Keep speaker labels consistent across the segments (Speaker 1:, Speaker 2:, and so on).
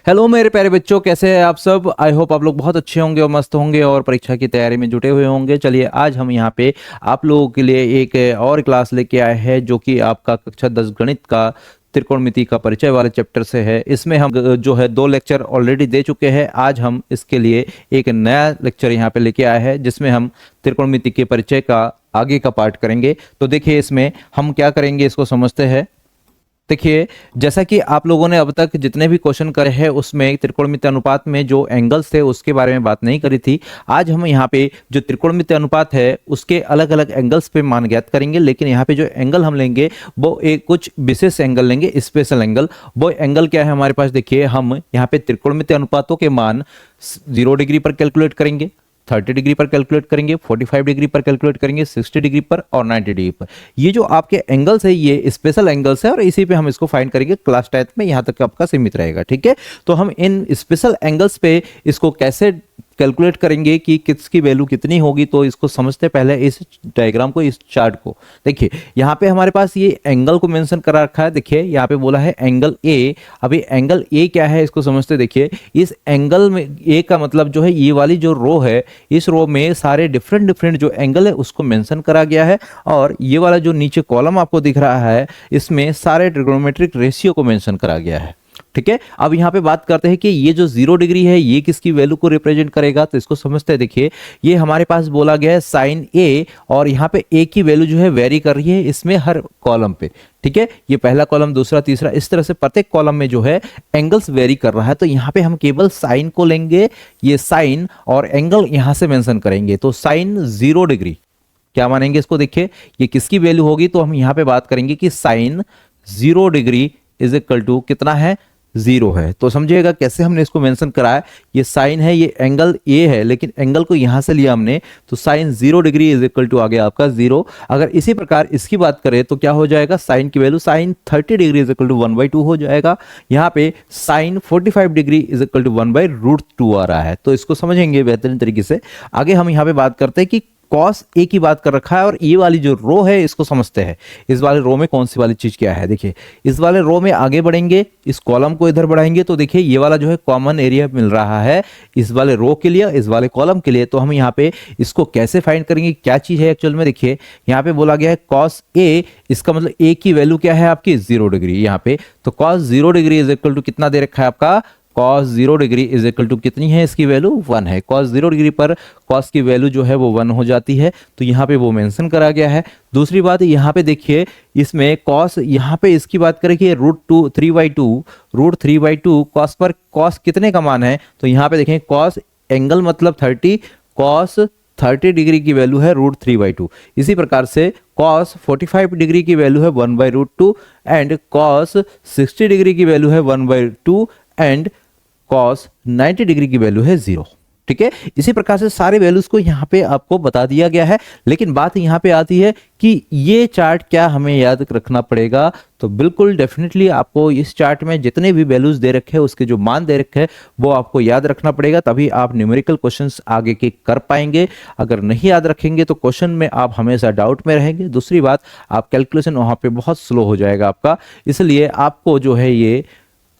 Speaker 1: Hello मेरे प्यारे बच्चों, कैसे हैं आप सब। आई होप आप लोग बहुत अच्छे होंगे और मस्त होंगे और परीक्षा की तैयारी में जुटे हुए होंगे। चलिए आज हम यहाँ पे आप लोगों के लिए एक और क्लास लेके आए हैं जो कि आपका कक्षा 10 गणित का त्रिकोणमिति का परिचय वाले चैप्टर से है। इसमें हम जो है 2 लेक्चर ऑलरेडी दे चुके हैं। आज हम इसके लिए एक नया लेक्चर यहाँ पे लेके आए हैं जिसमें हम त्रिकोणमिति के परिचय का आगे का पार्ट करेंगे। तो देखिए इसमें हम क्या करेंगे इसको समझते हैं। देखिए जैसा कि आप लोगों ने अब तक जितने भी क्वेश्चन करे हैं उसमें त्रिकोणमितीय अनुपात में जो एंगल्स थे उसके बारे में बात नहीं करी थी। आज हम यहाँ पे जो त्रिकोणमितीय अनुपात है उसके अलग अलग एंगल्स पे मान ज्ञात करेंगे, लेकिन यहाँ पे जो एंगल हम लेंगे वो एक कुछ विशेष एंगल लेंगे, स्पेशल एंगल। वो एंगल क्या है हमारे पास, देखिए हम यहाँ पे त्रिकोणमितीय अनुपातों के मान 0 डिग्री पर कैलकुलेट करेंगे, 30 डिग्री पर कैलकुलेट करेंगे, 45 डिग्री पर कैलकुलेट करेंगे, 60 डिग्री पर और 90 डिग्री पर। ये जो आपके एंगल्स है ये स्पेशल एंगल्स है और इसी पे हम इसको फाइंड करेंगे क्लास 10 में। यहाँ तक आपका सीमित रहेगा, ठीक है। तो हम इन स्पेशल एंगल्स पे इसको कैसे कैलकुलेट करेंगे कि किसकी वैल्यू कितनी होगी, तो इसको समझते पहले इस डायग्राम को, इस चार्ट को। देखिए यहाँ पे हमारे पास ये एंगल को मेंशन करा रखा है। देखिए यहाँ पे बोला है एंगल ए। अभी एंगल ए क्या है इसको समझते। देखिए इस एंगल में ए का मतलब जो है ये वाली जो रो है, इस रो में सारे डिफरेंट डिफरेंट जो एंगल है उसको मेंशन करा गया है। और ये वाला जो नीचे कॉलम आपको दिख रहा है इसमें सारे ट्रिग्नोमेट्रिक रेशियो को मेंशन करा गया है, ठीक है। अब यहाँ पे बात करते हैं कि ये जो 0 डिग्री है ये किसकी वैल्यू को रिप्रेजेंट करेगा, तो इसको समझते हैं। देखिए ये हमारे पास बोला गया है साइन ए, और यहाँ पे ए की वैल्यू जो है वेरी कर रही है इसमें हर कॉलम पे, ठीक है। ये पहला कॉलम, दूसरा, तीसरा, इस तरह से प्रत्येक कॉलम में जो है एंगल्स वेरी कर रहा है। तो यहाँ पे हम केवल साइन को लेंगे, ये साइन, और एंगल यहाँ से मेंशन करेंगे। तो साइन 0 डिग्री क्या मानेंगे इसको। देखिए ये किसकी वैल्यू होगी, तो हम यहाँ पे बात करेंगे कि sine 0 degree is equal to कितना है, 0 है। तो समझिएगा कैसे हमने इसको मेंशन करा है। ये साइन है, ये एंगल ए है, लेकिन एंगल को यहां से लिया हमने, तो sine 0 degree is equal to आ गया आपका 0। अगर इसी प्रकार इसकी बात करें तो क्या हो जाएगा, साइन की value sine 30 degree is equal to 1/2 हो जाएगा। यहाँ पे sine 45 degree is equal to 1/√2 आ रहा है। तो इसको समझेंगे बेहतरीन तरीके से। आगे हम यहाँ पे बात करते हैं कि कॉस ए की बात कर रखा है, और ये वाली जो रो है इसको समझते हैं। इस वाले रो में कौन सी वाली चीज क्या है। देखिए इस वाले रो में आगे बढ़ेंगे, इस कॉलम को इधर बढ़ाएंगे, तो देखिए ये वाला जो है कॉमन एरिया मिल रहा है इस वाले रो के लिए, इस वाले कॉलम के लिए। तो हम यहाँ पे इसको कैसे फाइंड करेंगे, क्या चीज है एक्चुअल में। देखिए यहाँ पे बोला गया है कॉस ए, इसका मतलब ए की वैल्यू क्या है आपकी, 0 डिग्री यहाँ पे। तो cos 0 degree is equal to कितना दे रखा है आपका, cos 0 degree is equal to कितनी है, इसकी वैल्यू 1 है। cos 0 डिग्री पर cos की वैल्यू जो है वो 1 हो जाती है। तो यहाँ पे वो मेंशन करा गया है। दूसरी बात यहाँ पे देखिए इसमें cos, यहाँ पे इसकी बात करें कि √3/2 cos पर cos कितने का मान है, तो यहाँ पे देखें cos एंगल मतलब 30, cos 30 डिग्री की वैल्यू है √3/2। इसी प्रकार से cos 45 डिग्री की वैल्यू है 1/√2, एंड cos 60 डिग्री की वैल्यू है 1/2, एंड cos 90 डिग्री की वैल्यू है 0, ठीक है। इसी प्रकार से सारे वैल्यूज को यहाँ पे आपको बता दिया गया है। लेकिन बात यहाँ पे आती है कि ये चार्ट क्या हमें याद रखना पड़ेगा। तो बिल्कुल डेफिनेटली आपको इस चार्ट में जितने भी वैल्यूज दे रखे हैं उसके जो मान दे रखे हैं वो आपको याद रखना पड़ेगा, तभी आप न्यूमेरिकल क्वेश्चंस आगे के कर पाएंगे। अगर नहीं याद रखेंगे तो क्वेश्चन में आप हमेशा डाउट में रहेंगे। दूसरी बात, आप कैलकुलेशन वहां पे बहुत स्लो हो जाएगा आपका। इसलिए आपको जो है ये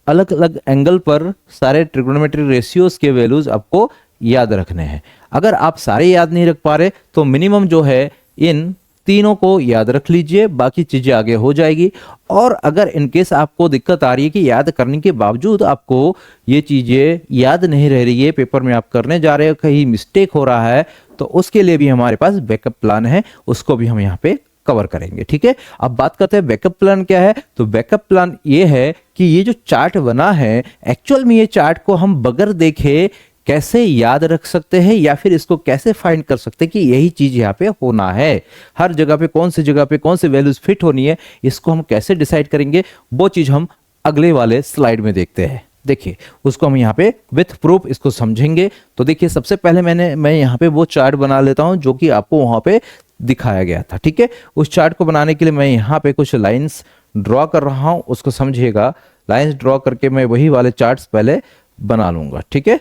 Speaker 1: अलग अलग एंगल पर सारे ट्रिग्नोमेट्रिक रेशियोज के वैल्यूज आपको याद रखने हैं। अगर आप सारे याद नहीं रख पा रहे तो मिनिमम जो है इन तीनों को याद रख लीजिए, बाकी चीजें आगे हो जाएगी। और अगर इनकेस आपको दिक्कत आ रही है कि याद करने के बावजूद आपको ये चीजें याद नहीं रह रही है, पेपर में आप करने जा रहे हो, कहीं मिस्टेक हो रहा है, तो उसके लिए भी हमारे पास बैकअप प्लान है, उसको भी हम यहाँ पे कवर करेंगे, ठीक है। अब बात करते हैं बैकअप प्लान क्या है। तो बैकअप प्लान ये है कि ये जो चार्ट बना है एक्चुअल में ये चार्ट को हम बगैर देखे कैसे याद रख सकते हैं, या फिर इसको कैसे फाइंड कर सकते हैं कि यही चीज यहाँ पे होना है, हर जगह पे कौन सी जगह पे कौन सी वैल्यूज फिट होनी है, इसको हम कैसे डिसाइड करेंगे, वो चीज हम अगले वाले स्लाइड में देखते हैं। देखिए उसको हम यहाँ पे विथ प्रूफ इसको समझेंगे। तो देखिए सबसे पहले मैं यहाँ पे वो चार्ट बना लेता हूँ जो कि आपको वहां पे दिखाया गया था, ठीक है। उस चार्ट को बनाने के लिए मैं यहाँ पे कुछ लाइंस ड्रॉ कर रहा हूँ, उसको समझिएगा। लाइंस ड्रॉ करके मैं वही वाले चार्ट्स पहले बना लूंगा, ठीक है।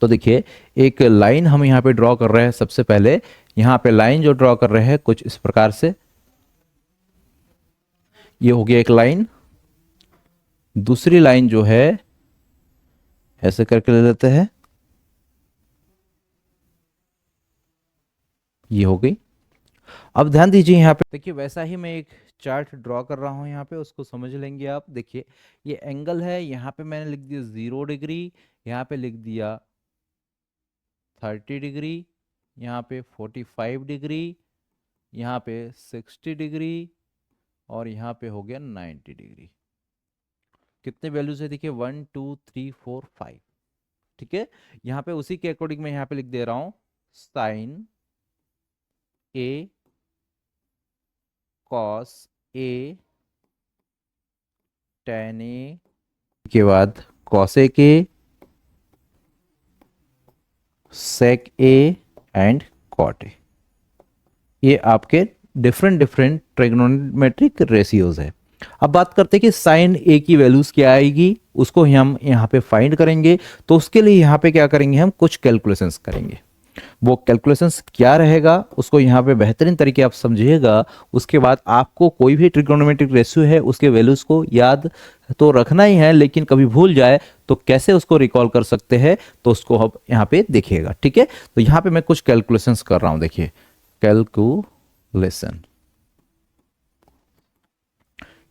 Speaker 1: तो देखिए एक लाइन हम यहाँ पे ड्रॉ कर रहे हैं। सबसे पहले यहाँ पे लाइन जो ड्रॉ कर रहे हैं कुछ इस प्रकार से, ये हो गया एक लाइन। दूसरी लाइन जो है ऐसे करके ले लेते हैं, ये हो गई। अब ध्यान दीजिए यहाँ पे देखिए, वैसा ही मैं एक चार्ट ड्रॉ कर रहा हूँ यहाँ पे, उसको समझ लेंगे आप। देखिए ये एंगल है, यहाँ पे मैंने लिख दिया 0 डिग्री, यहाँ पे लिख दिया 30 डिग्री, यहाँ पे 45 डिग्री, यहाँ पे 60 डिग्री, और यहाँ पे हो गया 90 डिग्री। कितने वैल्यूज है देखिए, 1 2 3 4 5। ठीक है, यहाँ पे उसी के अकॉर्डिंग मैं यहाँ पे लिख दे रहा हूँ sign A cos A ten ए के बाद कॉस ए के सेक ए एंड कॉट ए। ये आपके डिफरेंट डिफरेंट ट्रिग्नोमेट्रिक रेशियोज है। अब बात करते हैं कि साइन ए की वैल्यूज क्या आएगी, उसको हम यहाँ पे फाइंड करेंगे। तो उसके लिए यहाँ पे क्या करेंगे, हम कुछ कैलकुलेशंस करेंगे। वो कैलकुलेशंस क्या रहेगा उसको यहाँ पे बेहतरीन तरीके आप समझिएगा। उसके बाद आपको कोई भी ट्रिग्नोमेट्रिक रेशियो है उसके वैल्यूज को याद तो रखना ही है, लेकिन कभी भूल जाए तो कैसे उसको रिकॉल कर सकते हैं, तो उसको आप यहाँ पे देखिएगा। ठीक है, तो यहाँ पे मैं कुछ कैलकुलेशंस कर रहा हूँ। देखिए कैलकुलेशन,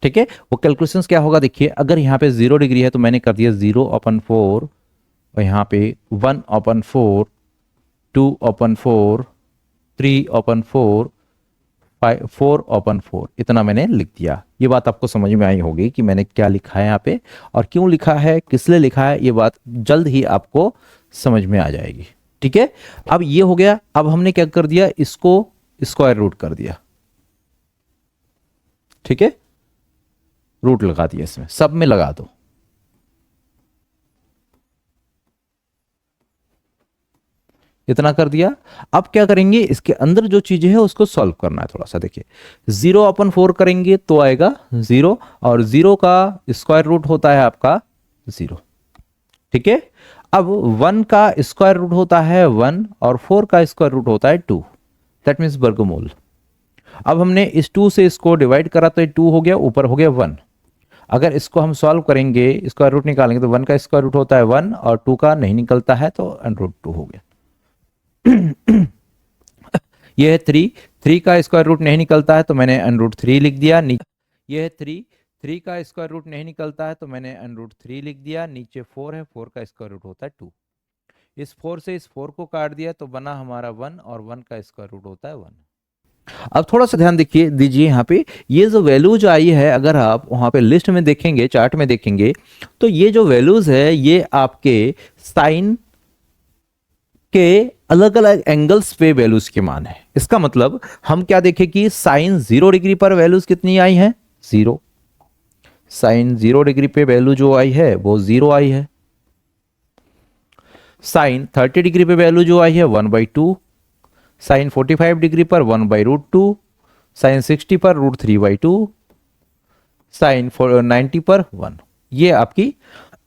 Speaker 1: ठीक है, वो कैलकुलेशंस क्या होगा देखिए, अगर यहाँ पे 0 डिग्री है तो मैंने कर दिया 0/4, और यहाँ पे 1/4, 2/4, 3/4, 4/4, इतना मैंने लिख दिया। ये बात आपको समझ में आई होगी कि मैंने क्या लिखा है यहाँ पे और क्यों लिखा है, किस लिए लिखा है, ये बात जल्द ही आपको समझ में आ जाएगी। ठीक है, अब ये हो गया। अब हमने क्या कर दिया, इसको स्क्वायर रूट कर दिया। ठीक है, रूट लगा दिया, इसमें सब में लगा दो। इतना कर दिया। अब क्या करेंगे, इसके अंदर जो चीजें है उसको सॉल्व करना है थोड़ा सा। देखिए 0/4 करेंगे तो आएगा 0, और 0 का स्क्वायर रूट होता है आपका 0। ठीक है, अब 1 का स्क्वायर रूट होता है 1, और 4 का स्क्वायर रूट होता है 2, दैट मीन्स वर्गमूल। अब हमने इस 2 से इसको डिवाइड करा तो ये 2 हो गया, ऊपर हो गया 1। अगर इसको हम सॉल्व करेंगे, स्क्वायर रूट निकालेंगे, तो 1 का स्क्वायर रूट होता है 1, और 2 का नहीं निकलता है तो √2 हो गया। ये है 3 का स्क्वायर रूट नहीं निकलता है तो मैंने √3 लिख दिया। ये है 3 का स्क्वायर रूट नहीं निकलता है तो मैंने √3 लिख दिया। नीचे 4 है, 4 का स्क्वायर रूट होता है 2। इस 4 से इस 4 को काट दिया तो बना हमारा 1, और 1 का स्क्वायर रूट होता है 1। अब थोड़ा सा ध्यान देखिए दीजिए यहाँ पे, ये जो वैल्यू जो आई है, अगर आप वहां पे लिस्ट में देखेंगे, चार्ट में देखेंगे, तो ये जो वैल्यूज है ये आपके साइन के अलग अलग एंगल्स पे वैल्यूज के मान है। इसका मतलब हम क्या देखें कि साइन 0 डिग्री पर वैल्यूज कितनी आई है, 0। साइन 0 डिग्री पे वैल्यू जो आई है वो 0 आई है। साइन 30 डिग्री पे वैल्यू जो आई है 1/2। साइन 45 डिग्री पर 1/√2। साइन 60 पर √3/2। साइन 90 पर 1। ये आपकी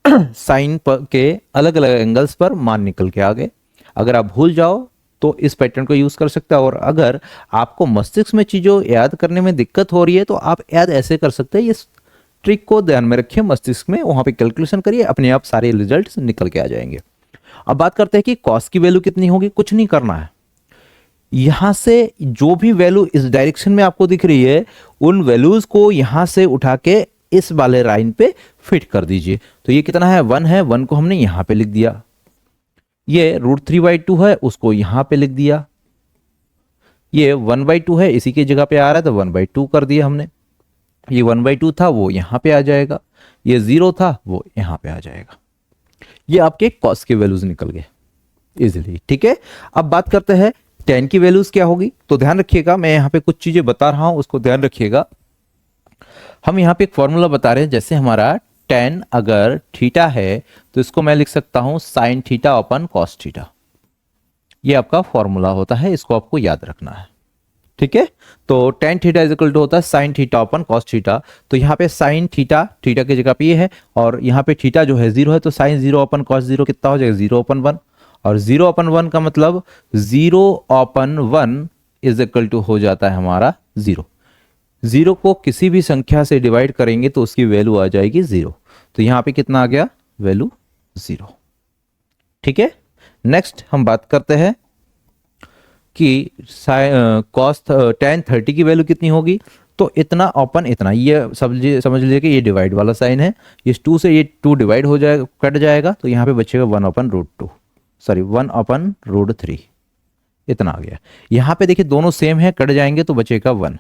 Speaker 1: साइन के अलग अलग एंगल्स पर मान निकल के आ गए। अगर आप भूल जाओ तो इस पैटर्न को यूज कर सकते हैं, और अगर आपको मस्तिष्क में चीजों याद करने में दिक्कत हो रही है तो आप याद ऐसे कर सकते हैं। इस ट्रिक को ध्यान में रखिए, मस्तिष्क में वहां पे कैलकुलेशन करिए, अपने आप सारे रिजल्ट्स निकल के आ जाएंगे। अब बात करते हैं कि कॉस की वैल्यू कितनी होगी। कुछ नहीं करना है, यहां से जो भी वैल्यू इस डायरेक्शन में आपको दिख रही है उन वैल्यूज को यहां से उठा के इस वाले लाइन पे फिट कर दीजिए। तो ये कितना है, 1 है, 1 को हमने यहां पे लिख दिया। ये √3/2 है, उसको यहां पे लिख दिया। ये 1/2 है, इसी की जगह पे आ रहा है तो 1/2 कर दिया हमने। ये 1/2 था वो यहां पे आ जाएगा, ये 0 था वो यहां पे आ जाएगा। ये आपके कॉस के वैल्यूज निकल गए इजिली। ठीक है, अब बात करते हैं tan की वैल्यूज क्या होगी। तो ध्यान रखिएगा, मैं यहां पे कुछ चीजें बता रहा हूं, उसको ध्यान रखिएगा। हम यहां पे एक फॉर्मूला बता रहे हैं, जैसे हमारा tan अगर थीटा है तो इसको मैं लिख सकता हूं sin θ/cos θ। ये आपका फॉर्मूला होता है, इसको आपको याद रखना है। ठीक है, तो tan θ इक्वल टू होता है sin θ/cos θ। तो यहाँ पे sin थीटा, थीटा की जगह पे ये है, और यहाँ पे थीटा जो है 0 है, तो sin 0/cos 0 कितना हो जाएगा, 0/1। और 0/1 का मतलब 0/1 इज इक्वल टू हो जाता है हमारा 0। 0 को किसी भी संख्या से डिवाइड करेंगे तो उसकी वैल्यू आ जाएगी 0। तो यहाँ पे कितना आ गया, वैल्यू 0। ठीक है, नेक्स्ट हम बात करते हैं कि कॉस tan 30 की वैल्यू कितनी होगी। तो इतना अपन इतना, ये समझ लीजिए कि ये डिवाइड वाला साइन है, इस 2 से ये 2 डिवाइड हो जाएगा, कट जाएगा, तो यहाँ पे बचेगा 1/√2, सॉरी 1/√3, इतना आ गया। यहाँ पे देखिए दोनों सेम है, कट जाएंगे तो बचेगा 1।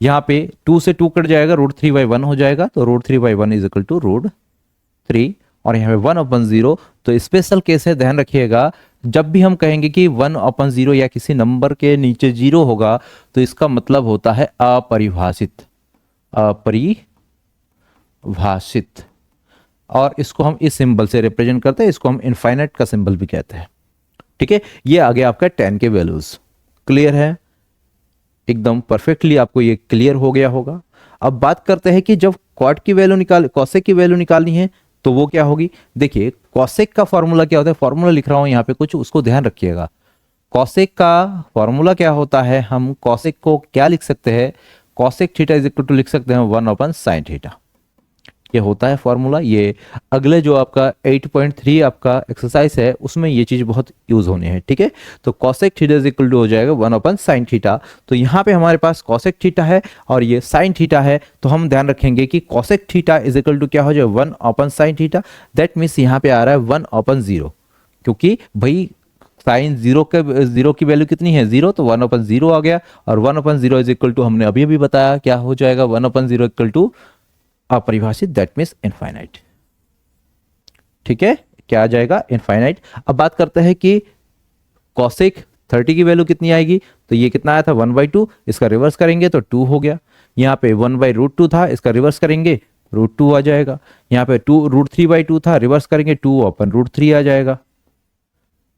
Speaker 1: यहाँ पे 2 से 2 कट जाएगा, √3/1 हो जाएगा, तो √3/1 इज इक्वल टू √3। और यहाँ पे 1/0, तो स्पेशल केस है, ध्यान रखिएगा, जब भी हम कहेंगे कि 1/0 या किसी नंबर के नीचे 0 होगा तो इसका मतलब होता है अपरिभाषित, अपरिभाषित। और इसको हम इस सिंबल से रिप्रेजेंट करते हैं, इसको हम इनफाइनाइट का सिंबल भी कहते हैं। ठीक है, ये आ गया आपका tan के वैल्यूज। क्लियर है, एकदम परफेक्टली आपको ये क्लियर हो गया होगा। अब बात करते हैं कि जब कॉट की वैल्यू कॉसेक की वैल्यू निकालनी है तो वो क्या होगी। देखिए कॉसेक का फॉर्मूला क्या होता है, फॉर्मूला लिख रहा हूं यहाँ पे कुछ, उसको ध्यान रखिएगा। कॉसेक का फॉर्मूला क्या होता है, हम कॉसेक को क्या लिख सकते हैं, cosec theta is equal to लिख सकते हैं 1/sin थीटा, ये होता है फॉर्मूला। ये अगले जो आपका 8.3 आपका एक्सरसाइज है उसमें ये चीज बहुत यूज होनी है। ठीक है, तो cosec theta is equal to हो जाएगा 1/sin थीटा। तो यहाँ पे हमारे पास कॉसेक थीटा है और ये साइन थीटा है, तो हम ध्यान रखेंगे कि cosec theta is equal to क्या हो जाए 1/sin थीटा। दैट मीन्स यहाँ पे आ रहा है 1/0, क्योंकि भाई साइन 0 की वैल्यू कितनी है 0, तो 1/0 आ गया। और 1/0 इज इक्वल टू हमने अभी अभी बताया क्या हो जाएगा, 1/0 इक्वल टू अपरिभाषित, दैट मीन्स इनफाइनाइट। ठीक है, क्या आ जाएगा, इनफाइनाइट। अब बात करते हैं कि कॉसेक 30 की वैल्यू कितनी आएगी, तो ये कितना आया था 1/2, इसका रिवर्स करेंगे तो 2 हो गया। यहाँ पे 1/√2 था, इसका रिवर्स करेंगे √2 आ जाएगा। यहाँ पे √3/2 था, रिवर्स करेंगे 2/√3 आ जाएगा।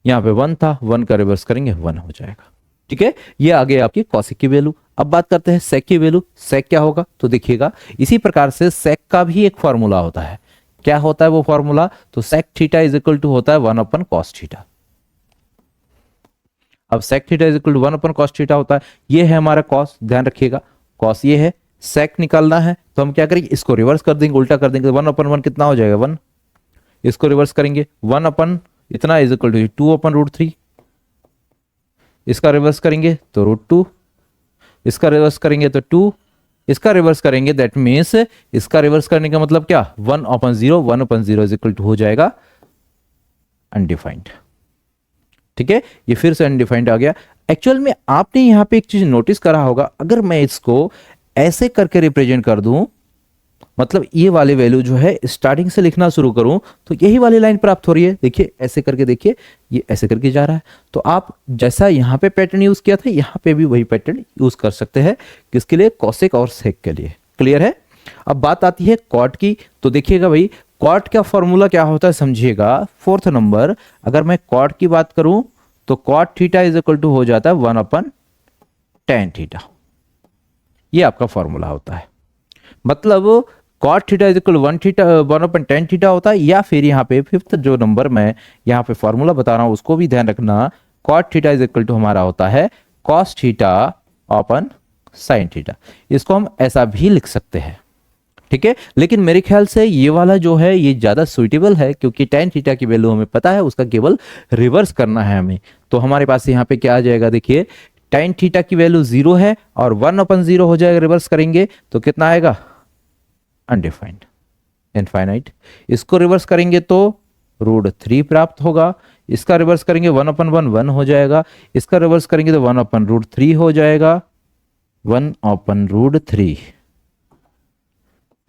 Speaker 1: यहाँ पे 1 था, 1 का रिवर्स करेंगे 1 हो जाएगा। ठीक है, ये आ गई आपकी कॉसेक की वैल्यू। अब बात करते हैं सेक की वैल्यू। सेक क्या होगा, तो देखिएगा इसी प्रकार से सेक का भी एक फॉर्मूला होता है। क्या होता है वो फॉर्मूला, तो sec theta is equal to होता है 1/cos थीटा। अब sec theta is equal to 1/cos theta होता है, ये है हमारा कॉस, ध्यान रखिएगा कॉस ये है, सेक निकालना है तो हम क्या करेंगे, इसको रिवर्स कर देंगे, उल्टा कर देंगे, 1/1 कितना हो जाएगा 1, इसको रिवर्स करेंगे 1 इतना इज इक्वल टू 2/√3, इसका रिवर्स करेंगे तो √2, इसका रिवर्स करेंगे तो 2, इसका रिवर्स करेंगे दैट मीन्स इसका रिवर्स करने का मतलब क्या 1/0, 1/0 इज इक्वल टू हो जाएगा अनडिफाइंड। ठीक है, ये फिर से अनडिफाइंड आ गया। एक्चुअल में आपने यहां पे एक चीज नोटिस करा होगा, अगर मैं इसको ऐसे करके रिप्रेजेंट कर दूं, मतलब ये वाले वैल्यू जो है स्टार्टिंग से लिखना शुरू करूं तो यही वाली लाइन प्राप्त हो रही है। देखिए ऐसे करके, देखिए ये ऐसे करके जा रहा है, तो आप जैसा यहां पे पैटर्न यूज किया था यहां पे भी वही पैटर्न यूज कर सकते हैं, किसके लिए, कॉसेक और सेक के लिए। क्लियर है। अब बात आती है कॉट की, तो देखिएगा भाई कॉट का फॉर्मूला क्या होता है समझिएगा। 4th नंबर, अगर मैं कॉट की बात करूं तो cot theta is equal to हो जाता है 1/tan थीटा, ये आपका फॉर्मूला होता है। मतलब cot theta is equal 1/tan theta होता है, या फिर यहाँ पे 5th जो नंबर मैं यहाँ पे फॉर्मूला बता रहा हूं उसको भी ध्यान रखना, cot theta is equal to हमारा होता है cos theta upon sin theta. इसको हम ऐसा भी लिख सकते हैं। ठीक है, लेकिन मेरे ख्याल से ये वाला जो है ये ज्यादा सुइटेबल है, क्योंकि tan थीटा की वैल्यू हमें पता है, उसका केवल रिवर्स करना है हमें। तो हमारे पास यहाँ पे क्या आ जाएगा, देखिए tan थीटा की वैल्यू 0 है और 1/0 हो जाएगा, रिवर्स करेंगे तो कितना आएगा अनडिफाइंड, इनफाइनाइट। इसको रिवर्स करेंगे तो √3 प्राप्त होगा, इसका रिवर्स करेंगे 1/1 1 हो जाएगा, इसका रिवर्स करेंगे तो 1/√3 हो जाएगा, 1/√3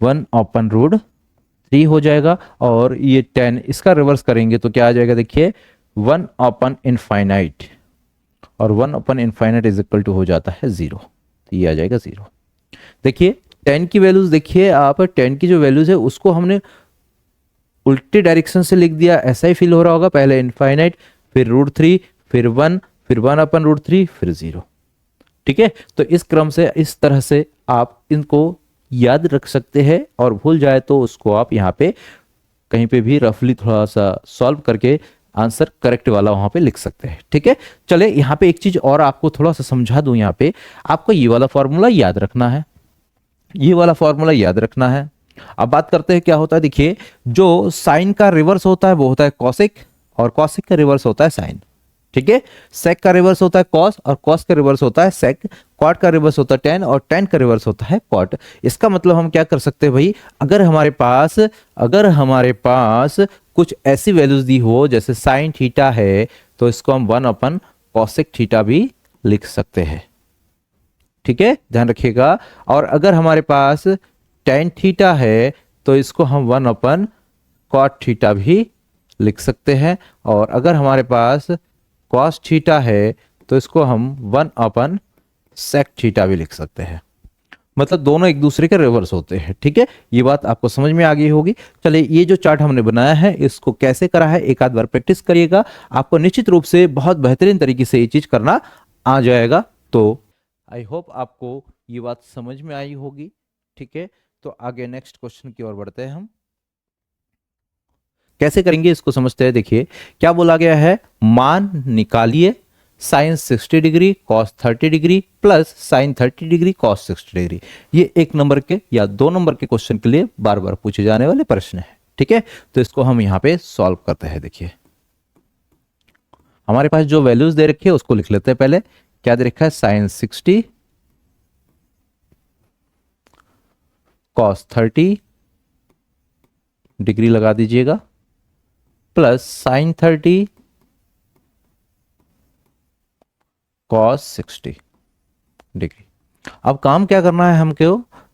Speaker 1: 1/√3 हो जाएगा। और ये 10 इसका रिवर्स करेंगे तो क्या आ जाएगा, देखिए 1/इनफाइनाइट, और 1/इनफाइनाइट इज इक्वल टू हो जाता है 0, तो ये आ जाएगा 0। देखिए 10 की वैल्यूज, देखिए आप 10 की जो वैल्यूज है उसको हमने उल्टे डायरेक्शन से लिख दिया, ऐसा ही फील हो रहा होगा, पहले इनफाइनाइट फिर √3 फिर 1 फिर 1/√3 फिर 0। ठीक है, तो इस क्रम से इस तरह से आप इनको याद रख सकते हैं, और भूल जाए तो उसको आप यहाँ पे कहीं पे भी रफली थोड़ा सा सॉल्व करके आंसर करेक्ट वाला वहां पे लिख सकते हैं। ठीक है, चले यहाँ पे एक चीज और आपको थोड़ा सा समझा दूं। यहाँ पे आपको ये वाला फॉर्मूला याद रखना है, ये वाला फॉर्मूला याद रखना है। अब बात करते हैं क्या होता है। देखिए, जो साइन का रिवर्स होता है वो होता है कॉसिक, और कॉसिक का रिवर्स होता है साइन। ठीक है, सेक का रिवर्स होता है कॉस, और कॉस का रिवर्स होता है सेक। कॉट का रिवर्स होता है टेन, और टेन का रिवर्स होता है कॉट। इसका मतलब हम क्या कर सकते हैं भाई, अगर हमारे पास कुछ ऐसी वैल्यूज दी हो जैसे साइन थीटा है, तो इसको हम 1 कॉसिक थीटा भी लिख सकते हैं। ठीक है, ध्यान रखिएगा। और अगर हमारे पास टेन थीटा है तो इसको हम 1 कॉट थीटा भी लिख सकते हैं। और अगर हमारे पास कॉस थीटा है तो इसको हम 1 सेक थीटा भी लिख सकते हैं। मतलब दोनों एक दूसरे के रिवर्स होते हैं। ठीक है, ये बात आपको समझ में आ गई होगी। चलिए, ये जो चार्ट हमने बनाया है इसको कैसे करा है एक आध बार प्रैक्टिस करिएगा, आपको निश्चित रूप से बहुत बेहतरीन तरीके से ये चीज करना आ जाएगा। तो आई होप आपको ये बात समझ में आई होगी। ठीक है, तो आगे नेक्स्ट क्वेश्चन की ओर बढ़ते हैं। हम कैसे करेंगे इसको समझते हैं। देखिए, क्या बोला गया है, मान निकालिए sine 60 degree cos 30 degree plus sine 30 degree cos 60 degree. ये 1 नंबर के या 2 नंबर के क्वेश्चन के लिए बार बार पूछे जाने वाले प्रश्न है। ठीक है, तो इसको हम यहां पे सॉल्व करते हैं। देखिए, हमारे पास जो वैल्यूज दे रखी है उसको लिख लेते हैं। पहले क्या दे रखा है, साइन 60 कॉस 30 डिग्री लगा दीजिएगा, प्लस साइन 30 कॉस 60 डिग्री। अब काम क्या करना है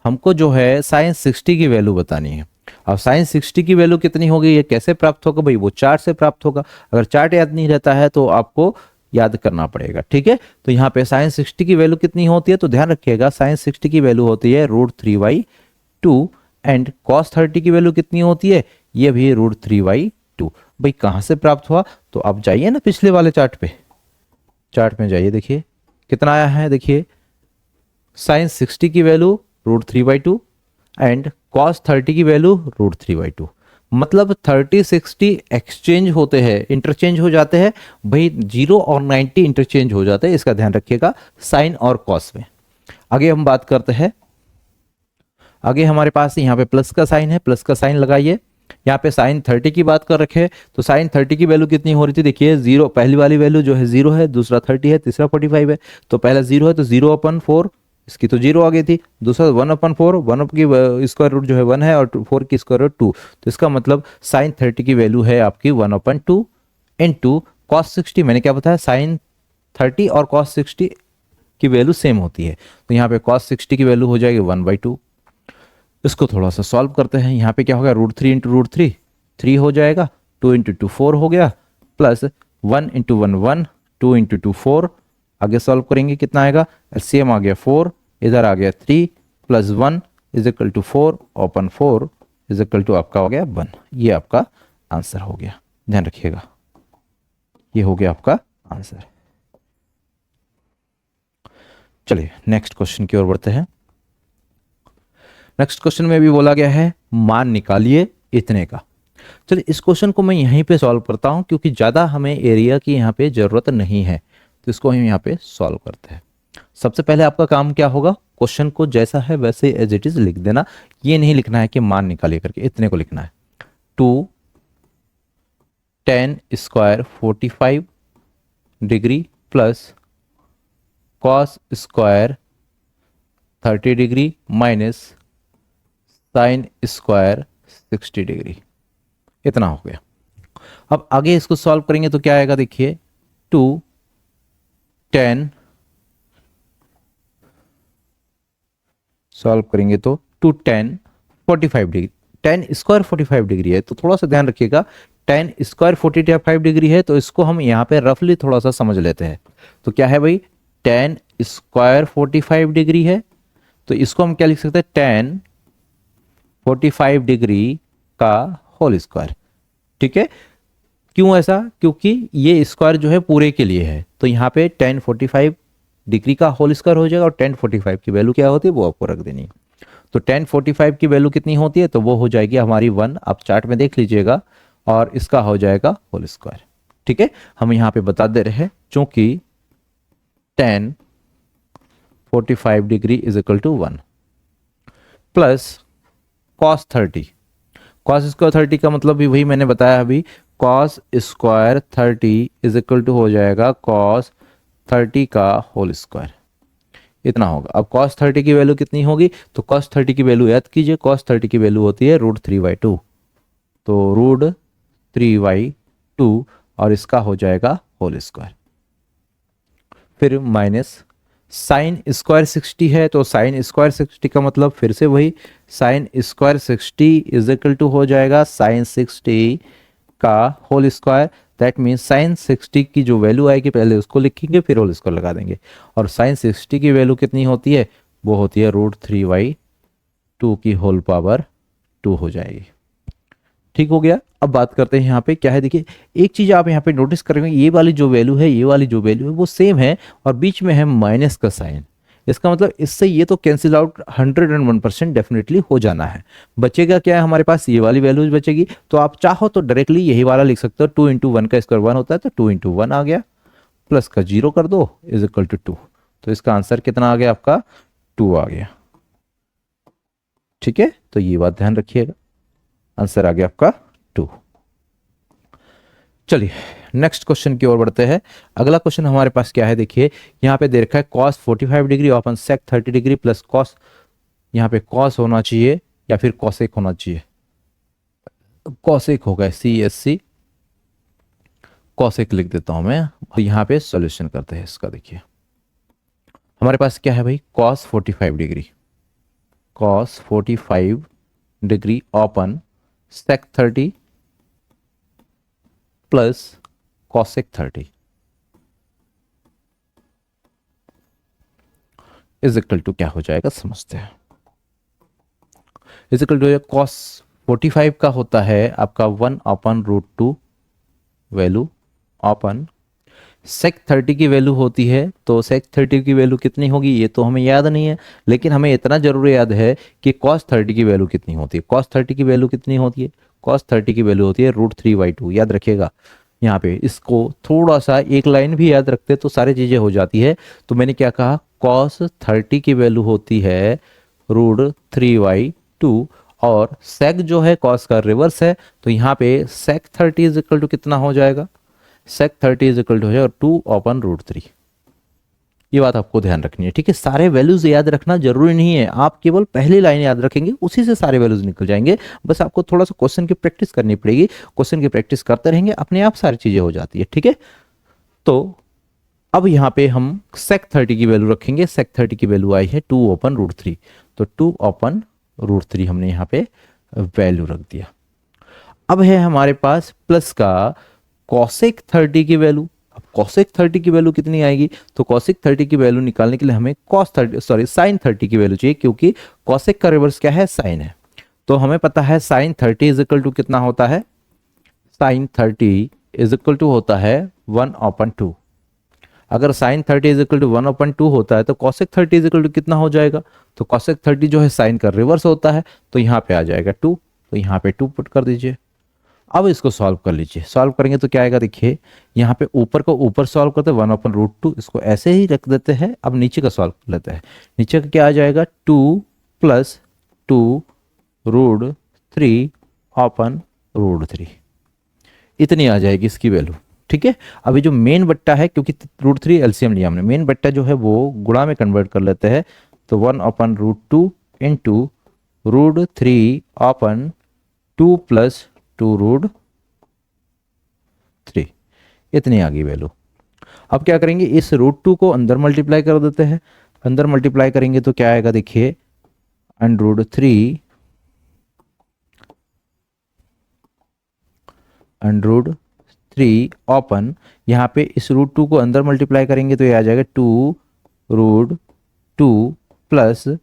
Speaker 1: हमको जो है साइन 60 की वैल्यू बतानी है। अब साइन 60 की वैल्यू कितनी होगी, ये कैसे प्राप्त होगा भाई, वो चार्ट से प्राप्त होगा। अगर चार्ट याद नहीं रहता है तो आपको याद करना पड़ेगा। ठीक है, तो यहाँ पे साइन 60 की वैल्यू कितनी होती है, तो ध्यान रखिएगा साइन 60 की वैल्यू होती है √3/2। एंड कॉस 30 की वैल्यू कितनी होती है, ये भी √3/2। भाई कहां से प्राप्त हुआ, तो आप जाइए ना पिछले वाले चार्ट पे, चार्ट में जाइए, देखिए कितना आया है। देखिए, साइन 60 की वैल्यू √3/2 एंड कॉस 30 की वैल्यू √3/2। मतलब 30 60 एक्सचेंज होते हैं, इंटरचेंज हो जाते हैं भाई। 0 और 90 इंटरचेंज हो जाते हैं, इसका ध्यान रखिएगा साइन और कॉस में। आगे हम बात करते हैं। आगे हमारे पास यहाँ पे प्लस का साइन है, प्लस का साइन लगाइए। यहाँ पे साइन 30 की बात कर रखे हैं, तो साइन 30 की वैल्यू कितनी हो रही थी, देखिए 0, पहली वाली वैल्यू जो है 0 है, दूसरा 30 है, तीसरा 45 है। तो पहला 0 है तो 0/4, इसकी तो 0 आ गई थी। दूसरा 1/4, 1 की स्क्वायर रूट जो है 1 है, और 4 की स्क्वायर रूट 2। तो इसका मतलब साइन 30 की वैल्यू है आपकी 1/2 इंटू कॉस 60। मैंने क्या बताया, साइन 30 और कॉस 60 की वैल्यू सेम होती है, तो यहाँ पे कॉस 60 की वैल्यू हो जाएगी 1/2। इसको थोड़ा सा सॉल्व करते हैं। यहाँ पे क्या होगा, √3 इंटू √3 3 हो जाएगा, 2 इंटू 2 4 हो गया, प्लस 1 इंटू 1 1, 2 इंटू 2 4। आगे सॉल्व करेंगे कितना आएगा, एलसीएम आ गया 4, इधर आ गया 3 plus 1 is equal to 4/4 is equal to आपका हो गया 1। ये आपका आंसर हो गया, ध्यान रखिएगा, ये हो गया आपका आंसर। चलिए नेक्स्ट क्वेश्चन की ओर बढ़ते हैं। नेक्स्ट क्वेश्चन में भी बोला गया है मान निकालिए इतने का। चलिए इस क्वेश्चन को मैं यहीं पे सॉल्व करता हूं, क्योंकि ज़्यादा हमें एरिया की यहाँ पे ज़रूरत नहीं है, तो इसको हम यहाँ पे सॉल्व करते हैं। सबसे पहले आपका काम क्या होगा, क्वेश्चन को जैसा है वैसे एज इट इज लिख देना। ये नहीं लिखना है कि मान निकालिए करके, इतने को लिखना है। 2 tan square 45 degree plus cos square 30 degree minus sign square 60 degree, इतना हो गया। अब आगे इसको सॉल्व करेंगे तो क्या आएगा, देखिए 2 tan, सॉल्व करेंगे तो 2 tan 45 degree, tan square 45 degree है, तो थोड़ा सा ध्यान रखिएगा, tan स्क्वायर 45 डिग्री है, तो इसको हम यहाँ पे रफली थोड़ा सा समझ लेते हैं। तो क्या है भाई, tan स्क्वायर 45 डिग्री है, तो इसको हम क्या लिख सकते हैं, tan 45 डिग्री का होल स्क्वायर। ठीक है, क्यों ऐसा, क्योंकि ये स्क्वायर जो है पूरे के लिए है, तो यहाँ पे tan 45 डिग्री का होल स्क्वायर हो जाएगा, और tan 45 की वैल्यू क्या होती है वो आपको रख देनी है। तो tan 45 की वैल्यू कितनी होती है, तो वो हो जाएगी हमारी 1, आप चार्ट में देख लीजिएगा, और इसका हो जाएगा होल स्क्वायर। ठीक है, हम यहाँ पे बता दे रहे हैं, चूंकि tan 45 degree is equal to 1 plus cos 30। Cos square 30 का मतलब भी वही मैंने बताया अभी, cos square 30 is equal to हो जाएगा कॉस 30 का होल स्क्वायर, इतना होगा। अब cos 30 की वैल्यू कितनी होगी, तो cos 30 की वैल्यू याद कीजिए, cos 30 की वैल्यू होती है √3/2, तो √3/2 और इसका हो जाएगा होल स्क्वायर। फिर माइनस साइन स्क्वायर 60 है, तो साइन स्क्वायर 60 का मतलब फिर से वही, sine square 60 is equal to हो जाएगा साइन 60 का whole square. That means sine 60 की जो वैल्यू आएगी पहले उसको लिखेंगे फिर होल स्क्वायर लगा देंगे, और साइन 60 की वैल्यू कितनी होती है, वो होती है √3/2 की होल पावर 2 हो जाएगी। ठीक हो गया। अब बात करते हैं यहाँ पे क्या है, देखिए एक चीज आप यहाँ पे नोटिस करेंगे, ये वाली जो वैल्यू है, ये वाली जो वैल्यू है वो सेम है और बीच में है माइनस का साइन। इसका मतलब इससे ये तो कैंसिल आउट 101% डेफिनेटली हो जाना है। बचेगा क्या है हमारे पास, ये वाली वैल्यूज बचेगी। तो आप चाहो तो डायरेक्टली यही वाला लिख सकते हो, 2 इंटू 1 का स्क्वायर 1 होता है, तो 2 इंटू 1 आ गया, प्लस का 0 कर दो इज इक्वल टू 2। तो इसका आंसर कितना आ गया आपका, 2 आ गया। ठीक है, तो ये बात ध्यान रखिएगा, आंसर आ गया आपका 2। चलिए नेक्स्ट क्वेश्चन की ओर बढ़ते हैं। अगला क्वेश्चन हमारे पास क्या है, देखिए यहाँ पे दे रखा है cos 45 डिग्री अपन sec 30 डिग्री प्लस कॉस, यहाँ पे cos होना चाहिए या फिर cosec होना चाहिए, cosec होगा, CSC cosec लिख देता हूं मैं। यहाँ पे सॉल्यूशन करते हैं इसका। देखिए हमारे पास क्या है भाई, cos 45 degree, cos 45 degree upon sec 30 plus cosec 30 is equal to क्या हो जाएगा, समझते हैं। इज इक्वल टू cos 45 का होता है आपका 1/√2 वैल्यू ओपन sec 30 की वैल्यू होती है, तो sec 30 की वैल्यू कितनी होगी ये तो हमें याद नहीं है, लेकिन हमें इतना जरूर याद है कि cos 30 की वैल्यू कितनी होती है। cos 30 की वैल्यू कितनी होती है, cos 30 की वैल्यू होती है √3/2। याद रखिएगा, यहाँ पे इसको थोड़ा सा एक लाइन भी याद रखते तो सारी चीजें हो जाती है। तो मैंने क्या कहा, cos 30 की वैल्यू होती है √3/2 और sec जो है cos का रिवर्स है, तो यहाँ पे sec 30 इज इक्वल टू कितना हो जाएगा, sec 30 इज इक्वल टू हो जाएगा 2/√3। ये बात आपको ध्यान रखनी है। ठीक है, सारे वैल्यूज याद रखना जरूरी नहीं है, आप केवल पहली लाइन याद रखेंगे उसी से सारे वैल्यूज निकल जाएंगे। बस आपको थोड़ा सा क्वेश्चन की प्रैक्टिस करनी पड़ेगी, क्वेश्चन की प्रैक्टिस करते रहेंगे अपने आप सारी चीजें हो जाती है। ठीक है, तो अब यहाँ पे हम sec 30 की वैल्यू रखेंगे। sec 30 की वैल्यू आई है 2/√3, तो 2/√3 हमने यहाँ पे वैल्यू रख दिया। अब है हमारे पास प्लस का cosec 30 की वैल्यू। अब cosec 30 की वैल्यू कितनी आएगी, तो cosec 30 की वैल्यू निकालने के लिए हमें sin 30 की वैल्यू चाहिए, क्योंकि cosec का रिवर्स क्या है, sin है। तो हमें पता है sin 30 इज इक्वल टू कितना होता है, sin 30 इज इक्वल टू होता है 1/2। अगर sin 30 इज इक्वल टू 1/2 होता है तो cosec 30 इज इक्वल टू कितना हो जाएगा, तो cosec 30 जो है sin का रिवर्स होता है, तो यहाँ पे आ जाएगा 2, तो यहाँ पे 2 पुट कर दीजिए। अब इसको सॉल्व कर लीजिए, सॉल्व करेंगे तो क्या आएगा, देखिए यहाँ पे ऊपर को ऊपर सॉल्व करते हैं 1/√2, इसको ऐसे ही रख देते हैं। अब नीचे का सॉल्व कर लेते हैं, नीचे का क्या आ जाएगा, 2 + 2√3/√3, इतनी आ जाएगी इसकी वैल्यू। ठीक है, अभी जो मेन बट्टा है, क्योंकि √3 एलसीएम लिया हमने, मेन बट्टा जो है वो गुणा में कन्वर्ट कर लेते हैं, तो 1/√2 इंटू √3/2 + 2√3, इतनी आ गई वैल्यू। अब क्या करेंगे, इस √2 को अंदर मल्टीप्लाई कर देते हैं। अंदर मल्टीप्लाई करेंगे तो क्या आएगा, देखिए √3 ओपन, यहाँ पे इस √2 को अंदर मल्टीप्लाई करेंगे तो ये आ जाएगा 2√2 +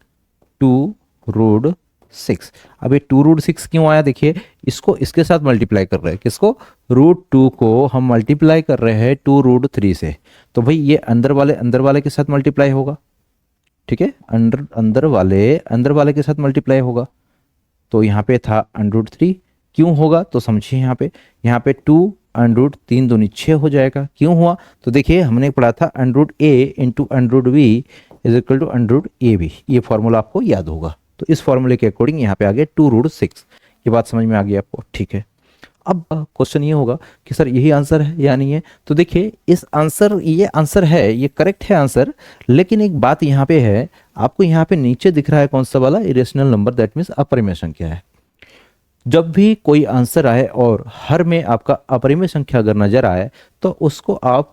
Speaker 1: 2√6। अब ये 2√6 क्यों आया, देखिए इसको इसके साथ मल्टीप्लाई कर रहे हैं, किसको, √2 को हम मल्टीप्लाई कर रहे हैं 2√3 से, तो भाई ये अंदर वाले के साथ मल्टीप्लाई होगा। ठीक है, अंदर वाले के साथ मल्टीप्लाई होगा, तो यहाँ पे था √3, क्यों होगा तो समझिए, यहाँ पे 2√3 दूनी 6 हो जाएगा। क्यों हुआ, तो देखिए हमने पढ़ा था √a × √b = √ab, ये फॉर्मूला आपको याद होगा। तो इस फॉर्मूले के अकॉर्डिंग यहाँ पे आ गया 2√6। ये बात समझ में आ गई आपको? ठीक है। अब क्वेश्चन ये होगा कि सर यही आंसर है या नहीं है। तो देखिए इस आंसर, ये आंसर है, ये करेक्ट है आंसर, लेकिन एक बात यहाँ पे है, आपको यहाँ पे नीचे दिख रहा है कौन सा वाला, इरेशनल नंबर, दैट मीन्स अपरिमेय संख्या है। जब भी कोई आंसर आए और हर में आपका अपरिमेय संख्या अगर नजर आए तो उसको आप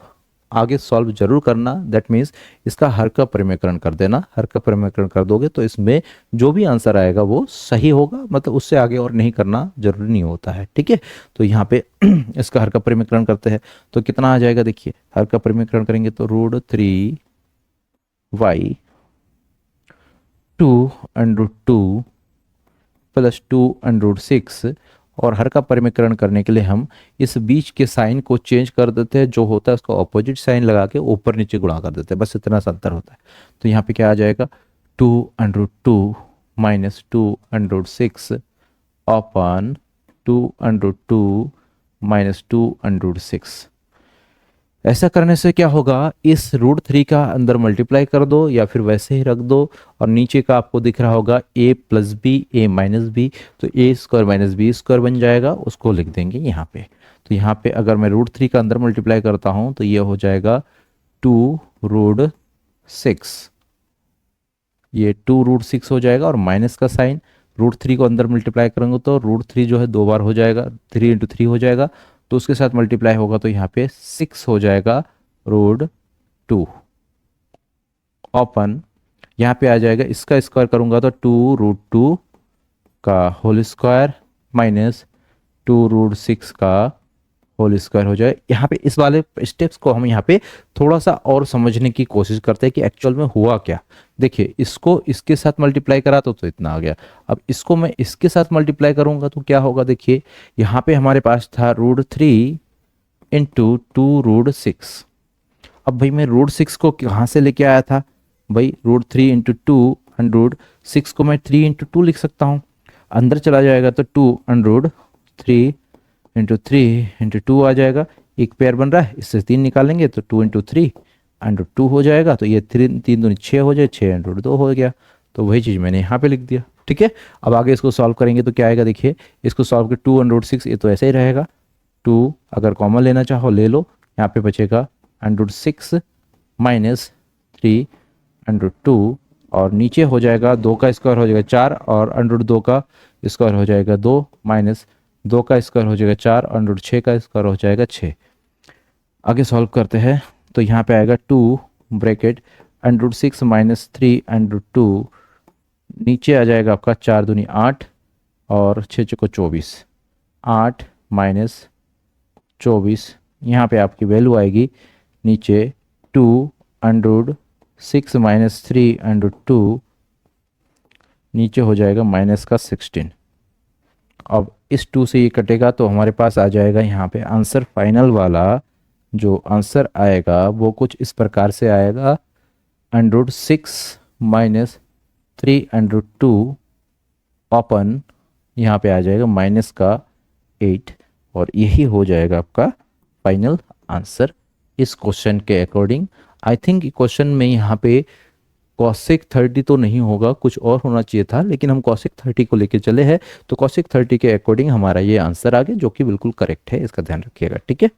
Speaker 1: आगे सॉल्व जरूर करना। दैट मीन्स इसका हर का परिमेयकरण कर देना। हर का परिमेयकरण कर दोगे तो इसमें जो भी आंसर आएगा वो सही होगा, मतलब उससे आगे और नहीं करना जरूरी नहीं होता है। ठीक है, तो यहाँ पे इसका हर का परिमेयकरण करते हैं तो कितना आ जाएगा, देखिए हर का परिमेयकरण करेंगे तो √3y/2 प्लस 2√6, और हर का परिमेयकरण करने के लिए हम इस बीच के साइन को चेंज कर देते हैं, जो होता है उसको ऑपोजिट साइन लगा के ऊपर नीचे गुणा कर देते हैं, बस इतना सा अंतर होता है। तो यहाँ पे क्या आ जाएगा, 2√2 माइनस 2√6 अपॉन 2√2 माइनस 2√6। ऐसा करने से क्या होगा, इस √3 का अंदर मल्टीप्लाई कर दो या फिर वैसे ही रख दो, और नीचे का आपको दिख रहा होगा a plus B, a minus B, तो a square minus B square बन जाएगा, उसको लिख देंगे यहाँ पे। तो यहाँ पे अगर मैं √3 का अंदर मल्टीप्लाई करता हूँ तो ये हो जाएगा 2√6, ये 2√6 हो जाएगा, और माइनस का साइन, √3 को अंदर मल्टीप्लाई करेंगे तो √3 जो है 2 बार हो जाएगा, 3 × 3 हो जाएगा, तो उसके साथ मल्टीप्लाई होगा तो यहाँ पे 6 हो जाएगा √2 ओपन, यहाँ पे आ जाएगा, इसका स्क्वायर करूंगा तो 2√2 का होल स्क्वायर माइनस 2√6 का होल स्क्वायर हो जाए। यहाँ पे इस वाले स्टेप्स को हम यहाँ पे थोड़ा सा और समझने की कोशिश करते हैं कि एक्चुअल में हुआ क्या। देखिए इसको इसके साथ मल्टीप्लाई करा तो इतना आ गया, अब इसको मैं इसके साथ मल्टीप्लाई करूंगा तो क्या होगा, देखिए यहाँ पे हमारे पास था √3 इंटू 2√6। अब भाई मैं √6 को कहाँ से लेके आया था, भाई √3 इंटू 2 √6 को मैं 3 × 2 लिख सकता हूँ, अंदर चला जाएगा तो 2√3 इंटू 3 इंटू 2 आ जाएगा, एक पेयर बन रहा है, इससे 3 निकालेंगे तो 2 × 3 √2 हो जाएगा, तो ये 3 दूनी 6 हो जाए, 6 × 2 हो गया, तो वही चीज़ मैंने यहाँ पे लिख दिया। ठीक है, अब आगे इसको सॉल्व करेंगे तो क्या आएगा, देखिए इसको सॉल्व कर 2 √6, ये तो ऐसे ही रहेगा, 2 अगर कॉमन लेना चाहो ले लो, यहाँ पे बचेगा √6 माइनस 3 √2, और नीचे हो जाएगा 2 का स्क्वायर हो जाएगा 4, और √2 का स्क्वायर हो जाएगा 2, माइनस 2 का स्क्वायर हो जाएगा 4, और √6 का स्क्वायर हो जाएगा 6। आगे सॉल्व करते हैं तो यहाँ पे आएगा 2 ब्रैकेट √6 माइनस 3 √2, नीचे आ जाएगा आपका 4 दूनी 8 और 6 चौको 24, 8 माइनस 24, यहाँ पे आपकी वैल्यू आएगी नीचे 2√6 माइनस 3 √2, नीचे हो जाएगा माइनस का 16। अब इस 2 से ये कटेगा तो हमारे पास आ जाएगा यहाँ पे आंसर, फाइनल वाला जो आंसर आएगा वो कुछ इस प्रकार से आएगा, √6 माइनस 3 √2 ओपन, यहाँ पे आ जाएगा माइनस का 8, और यही हो जाएगा आपका फाइनल आंसर इस क्वेश्चन के अकॉर्डिंग। आई थिंक क्वेश्चन में यहाँ पे cosec 30 तो नहीं होगा, कुछ और होना चाहिए था, लेकिन हम cosec 30 को लेके चले हैं, तो cosec 30 के अकॉर्डिंग हमारा ये आंसर आ गया, जो कि बिल्कुल करेक्ट है, इसका ध्यान रखिएगा। ठीक है,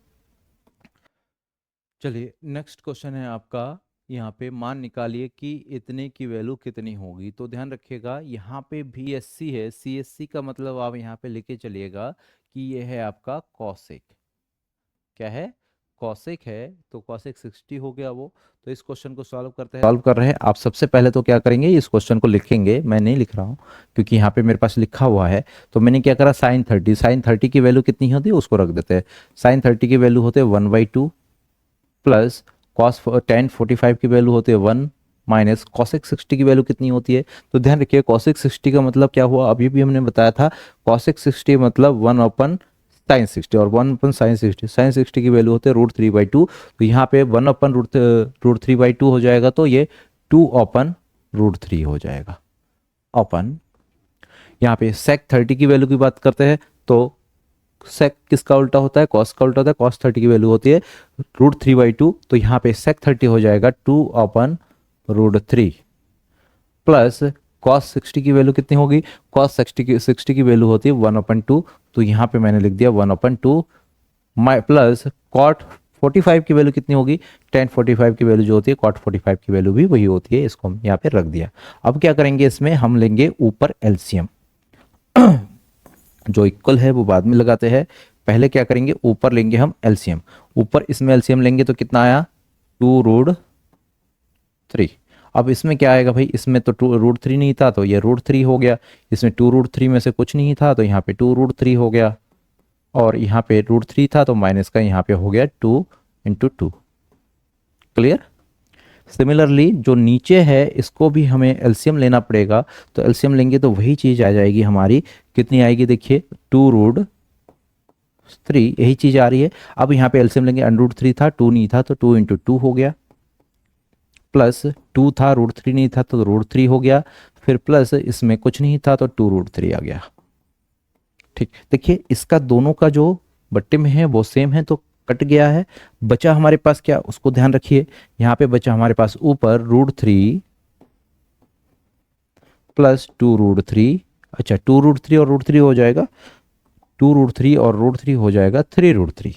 Speaker 1: चलिए नेक्स्ट क्वेश्चन है आपका, यहाँ पे मान निकालिए कि इतने की वैल्यू कितनी होगी। तो ध्यान रखिएगा यहाँ पे VSC है, CSC का मतलब आप यहाँ पे लेके चलिएगा कि ये है आपका cosec, क्या है, कॉसेक है, तो कॉसेक 60 हो गया वो। तो इस क्वेश्चन को सॉल्व करते हैं, सॉल्व कर रहे हैं। आप सबसे पहले तो क्या करेंगे, इस क्वेश्चन को लिखेंगे, मैं नहीं लिख रहा हूँ क्योंकि यहाँ पे मेरे पास लिखा हुआ है, तो मैंने क्या करा, sin 30 की वैल्यू कितनी होती है उसको रख देते हैं। sin 30 की वैल्यू होते हैं 1/2 प्लस cos tan 45 की वैल्यू होती है 1 माइनस cosec 60 की वैल्यू कितनी होती है। तो ध्यान रखिए cosec 60 का मतलब क्या हुआ, अभी भी हमने बताया था, cosec 60 मतलब 1/sin 60, और 1/sin 60 की वैल्यू होते हैं √3/2, तो यहाँ पे 1/√3/2 हो जाएगा, तो ये 2/√3 हो जाएगा ओपन। यहाँ पे sec 30 की वैल्यू की बात करते हैं तो sec किसका उल्टा होता है, cos का उल्टा होता है, cos 30 की वैल्यू होती है √3/2, तो यहाँ पे sec 30 हो जाएगा 2/√3 प्लस cos 60 की वैल्यू कितनी होगी, cos 60 की वैल्यू होती है 1/2, तो यहाँ पे मैंने लिख दिया 1/2 प्लस cot 45 की वैल्यू कितनी होगी, tan 45 की वैल्यू जो होती है cot 45 की वैल्यू भी वही होती है, इसको हम यहाँ पे रख दिया। अब क्या करेंगे, इसमें हम लेंगे ऊपर एलसीएम, जो इक्वल है वो बाद में लगाते हैं, पहले क्या करेंगे ऊपर लेंगे हम एलसीएम। ऊपर इसमें एलसीएम लेंगे तो कितना आया 2√3। अब इसमें क्या आएगा भाई, इसमें तो √3 नहीं था तो ये √3 हो गया, इसमें 2√3 में से कुछ नहीं था तो यहाँ पे 2√3 हो गया, और यहाँ पे √3 था तो माइनस का यहाँ पे हो गया 2 × 2। क्लियर। सिमिलरली जो नीचे है इसको भी हमें एलसीएम लेना पड़ेगा, तो एलसीएम लेंगे तो वही चीज़ आ जाएगी हमारी, कितनी आएगी देखिए 2√3, यही चीज़ आ रही है। अब यहाँ पे एलसीएम लेंगे, √3 था 2 नहीं था तो 2 × 2 हो गया, प्लस 2 था √3 नहीं था तो √3 हो गया, फिर प्लस इसमें कुछ नहीं था तो 2√3 आ गया। ठीक, देखिए इसका दोनों का जो बट्टे में है वो सेम है तो कट गया है, बचा हमारे पास क्या, उसको ध्यान रखिए, यहाँ पे बचा हमारे पास ऊपर √3 प्लस 2√3, अच्छा 2√3 और √3 हो जाएगा, 2√3 और √3 हो जाएगा 3√3।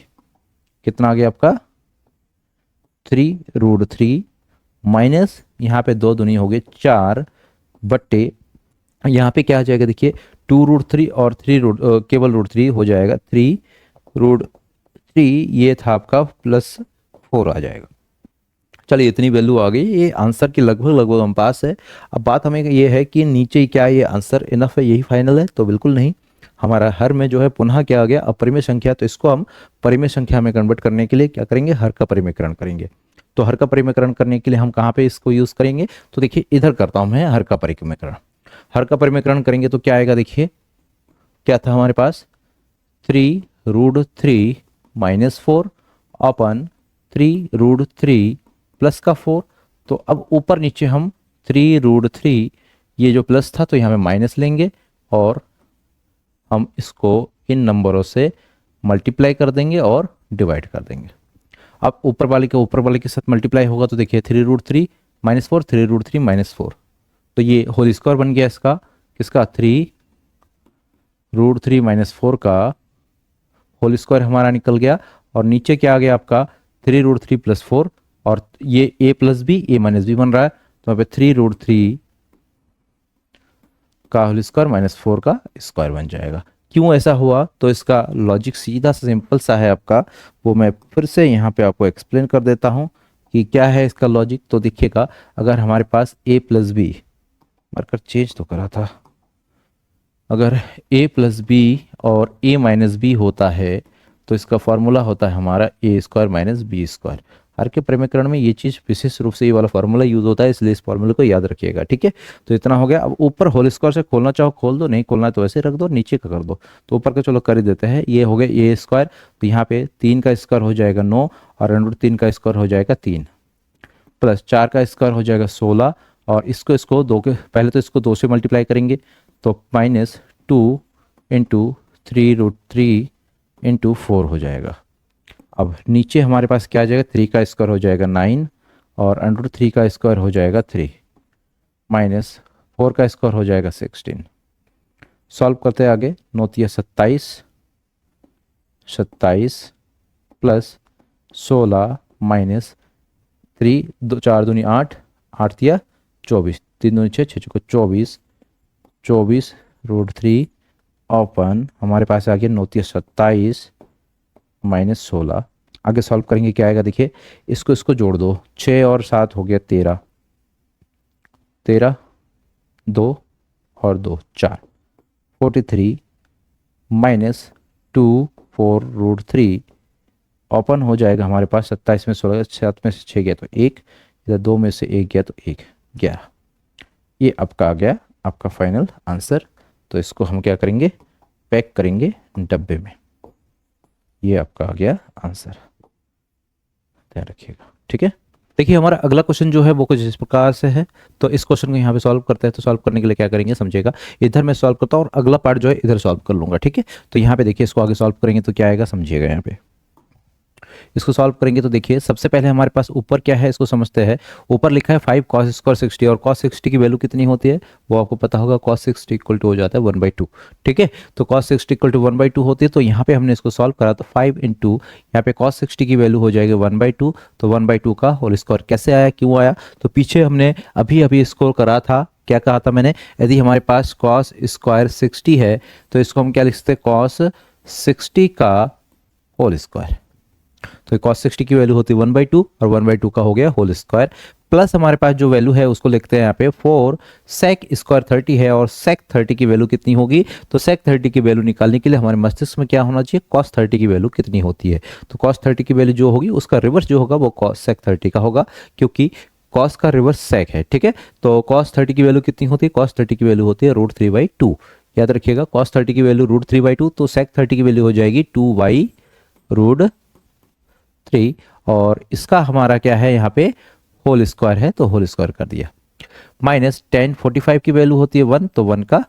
Speaker 1: कितना आ गया आपका 3√3 माइनस यहाँ पे 2 दूनी हो गए 4 बट्टे, यहाँ पे क्या आ जाएगा देखिए 2√3 और केवल √3 हो जाएगा 3√3, ये था आपका +4 आ जाएगा। चलिए इतनी वैल्यू आ गई, ये आंसर की लगभग हम पास है। अब बात हमें ये है कि नीचे क्या ये आंसर इनफ है, यही फाइनल है, तो बिल्कुल नहीं, हमारा हर में जो है पुनः क्या आ गया अपरिमेय संख्या, तो इसको हम परिमेय संख्या में कन्वर्ट करने के लिए क्या करेंगे, हर का परिमेयकरण करेंगे। तो हर का परिमेयकरण करने के लिए हम कहाँ पे इसको यूज करेंगे, तो देखिए इधर करता हूं मैं हर का परिमेयकरण। हर का परिमेयकरण करेंगे तो क्या आएगा, देखिए क्या था हमारे पास 3√3 - 4 अपन 3√3 प्लस का 4, तो अब ऊपर नीचे हम 3√3, ये जो प्लस था तो यहाँ पे माइनस लेंगे और हम इसको इन नंबरों से मल्टीप्लाई कर देंगे और डिवाइड कर देंगे। अब ऊपर वाले के साथ मल्टीप्लाई होगा तो देखिए 3√3 - 4, 3√3 - 4, तो ये होल स्क्वायर बन गया इसका, किसका 3√3 - 4 का होल स्क्वायर हमारा निकल गया, और नीचे क्या आ गया आपका 3√3 + 4, और ये a + b a - b बन रहा है, तो यहाँ पे 3√3 का होल स्क्वायर -4 का स्क्वायर बन जाएगा। क्यों ऐसा हुआ, तो इसका लॉजिक सीधा सा सिंपल सा है आपका, वो मैं फिर से यहाँ पे आपको एक्सप्लेन कर देता हूँ कि क्या है इसका लॉजिक। तो देखिएगा अगर हमारे पास a + b, मार्कर चेंज तो करा था, अगर a + b और a - b होता है तो इसका फॉर्मूला होता है हमारा a² - b²। हर के परिमेयकरण में ये चीज़ विशेष रूप से ये वाला फॉर्मूला यूज होता है, इसलिए इस फॉर्मूले को याद रखिएगा, ठीक है। तो इतना हो गया। अब ऊपर होल स्क्वायर से खोलना चाहो खोल दो, नहीं खोलना है तो ऐसे रख दो, नीचे का कर दो, तो ऊपर का चलो कर ही देते हैं। ये हो गया a², तो यहाँ पे 3 का स्क्वायर हो जाएगा 9, और √3 का स्क्वायर हो जाएगा 3, प्लस 4 का स्क्वायर हो जाएगा 16, और इसको 2 के पहले तो इसको 2 से मल्टीप्लाई करेंगे तो -2 × 3√3 × 4 हो जाएगा। अब नीचे हमारे पास क्या आ जाएगा, 3 का स्क्वायर हो जाएगा 9, और √3 का स्क्वायर हो जाएगा 3, -4 का स्क्वायर हो जाएगा 16। सॉल्व करते हैं आगे, 9 × 27, 27 प्लस 16 -3, 4 दूनी 8, 8 × 24, 3 दूनी 6, 6 × 24, 24 √3 ओपन हमारे पास आ गया 9 × 27 -16। आगे सॉल्व करेंगे क्या आएगा, देखिए इसको जोड़ दो, 6 और 7 हो गया 13, 13 2 और 2 4, 43 -2 4 √3 ओपन हो जाएगा हमारे पास 27 में 16, 7 में से 6 गया तो 1, इधर 2 में से 1 गया तो 1, 11। ये आपका आ गया आपका फाइनल आंसर। तो इसको हम क्या करेंगे, पैक करेंगे डब्बे में। ये आपका आ गया आंसर, ध्यान रखिएगा, ठीक है। देखिए हमारा अगला क्वेश्चन जो है वो कुछ इस प्रकार से है, तो इस क्वेश्चन को यहाँ पे सॉल्व करते हैं। तो सॉल्व करने के लिए क्या करेंगे समझिएगा, इधर मैं सॉल्व करता हूँ और अगला पार्ट जो है इधर सॉल्व कर लूंगा, ठीक है। तो यहाँ पे देखिए इसको आगे सॉल्व करेंगे तो क्या आएगा समझिएगा। यहाँ पे इसको सॉल्व करेंगे तो देखिए सबसे पहले हमारे पास ऊपर क्या है इसको समझते हैं। ऊपर लिखा है 5 कॉस स्क्वायर 60 और कॉस 60 की वैल्यू कितनी होती है वो आपको पता होगा, कॉस 60 इक्वल टू हो जाता है 1/2। ठीक है, तो कॉस 60 इक्वल टू 1/2 होती है, तो यहाँ पे हमने इसको सॉल्व करा तो 5 इंटू यहाँ पे कॉस 60 की वैल्यू हो जाएगी 1/2, तो 1/2 का होल स्क्वायर कैसे आया, क्यों आया, तो पीछे हमने अभी अभी इसको करा था, क्या कहा था मैंने, यदि हमारे पास कॉस स्क्वायर 60 है तो इसको हम क्या लिख सकते हैं, कॉस 60 का होल स्क्वायर। तो cos 60 की वैल्यू होती है 1/2 और 1/2 का हो गया होल स्क्वायर, प्लस हमारे पास जो वैल्यू है उसको लिखते हैं यहाँ पे 4 sec स्क्वायर 30 है, और sec 30 की वैल्यू कितनी होगी, तो sec 30 की वैल्यू निकालने के लिए हमारे मस्तिष्क में क्या होना चाहिए, cos 30 की वैल्यू कितनी होती है, तो cos 30 की वैल्यू जो होगी उसका रिवर्स जो होगा वो sec 30 का होगा, क्योंकि cos का रिवर्स sec है। ठीक है, तो cos 30 की वैल्यू कितनी होती है, cos 30 की वैल्यू होती है √3/2। याद रखिएगा cos 30 की वैल्यू √3/2, तो sec 30 की वैल्यू हो जाएगी 2/√3, और इसका हमारा क्या है यहाँ पे होल स्क्वायर है, तो होल स्क्वायर कर दिया। माइनस tan 45 की वैल्यू होती है 1, तो 1 का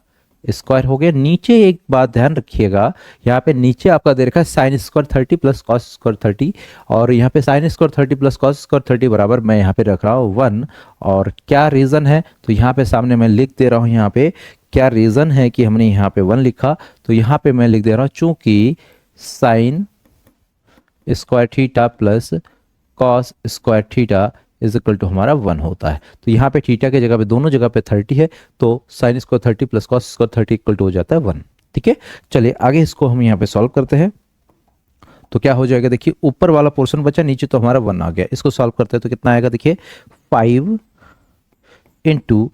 Speaker 1: स्क्वायर हो गया। नीचे एक बात ध्यान रखिएगा, यहाँ पे नीचे आपका दे रखा है sign square 30 plus cos square 30, और यहाँ पे sign square 30 plus cos square 30 बराबर मैं यहाँ पे रख रहा हूँ 1, और क्या रीज़न है, तो यहाँ पे सामने मैं लिख दे रहा हूँ, यहाँ पे क्या रीज़न है कि हमने यहाँ पे 1 लिखा, तो यहाँ पे मैं लिख दे रहा हूँ चूंकि sine square theta plus cos square theta is equal to हमारा 1 होता है, तो यहाँ पे थीटा के जगह पे दोनों जगह पे 30 है, तो sine square 30 plus cos square 30 equal to हो जाता है 1। ठीक है, चलिए आगे इसको हम यहाँ पे सॉल्व करते हैं, तो क्या हो जाएगा, देखिए ऊपर वाला पोर्शन बचा, नीचे तो हमारा 1 आ गया, इसको सॉल्व करते हैं तो कितना आएगा, देखिए 5 इंटू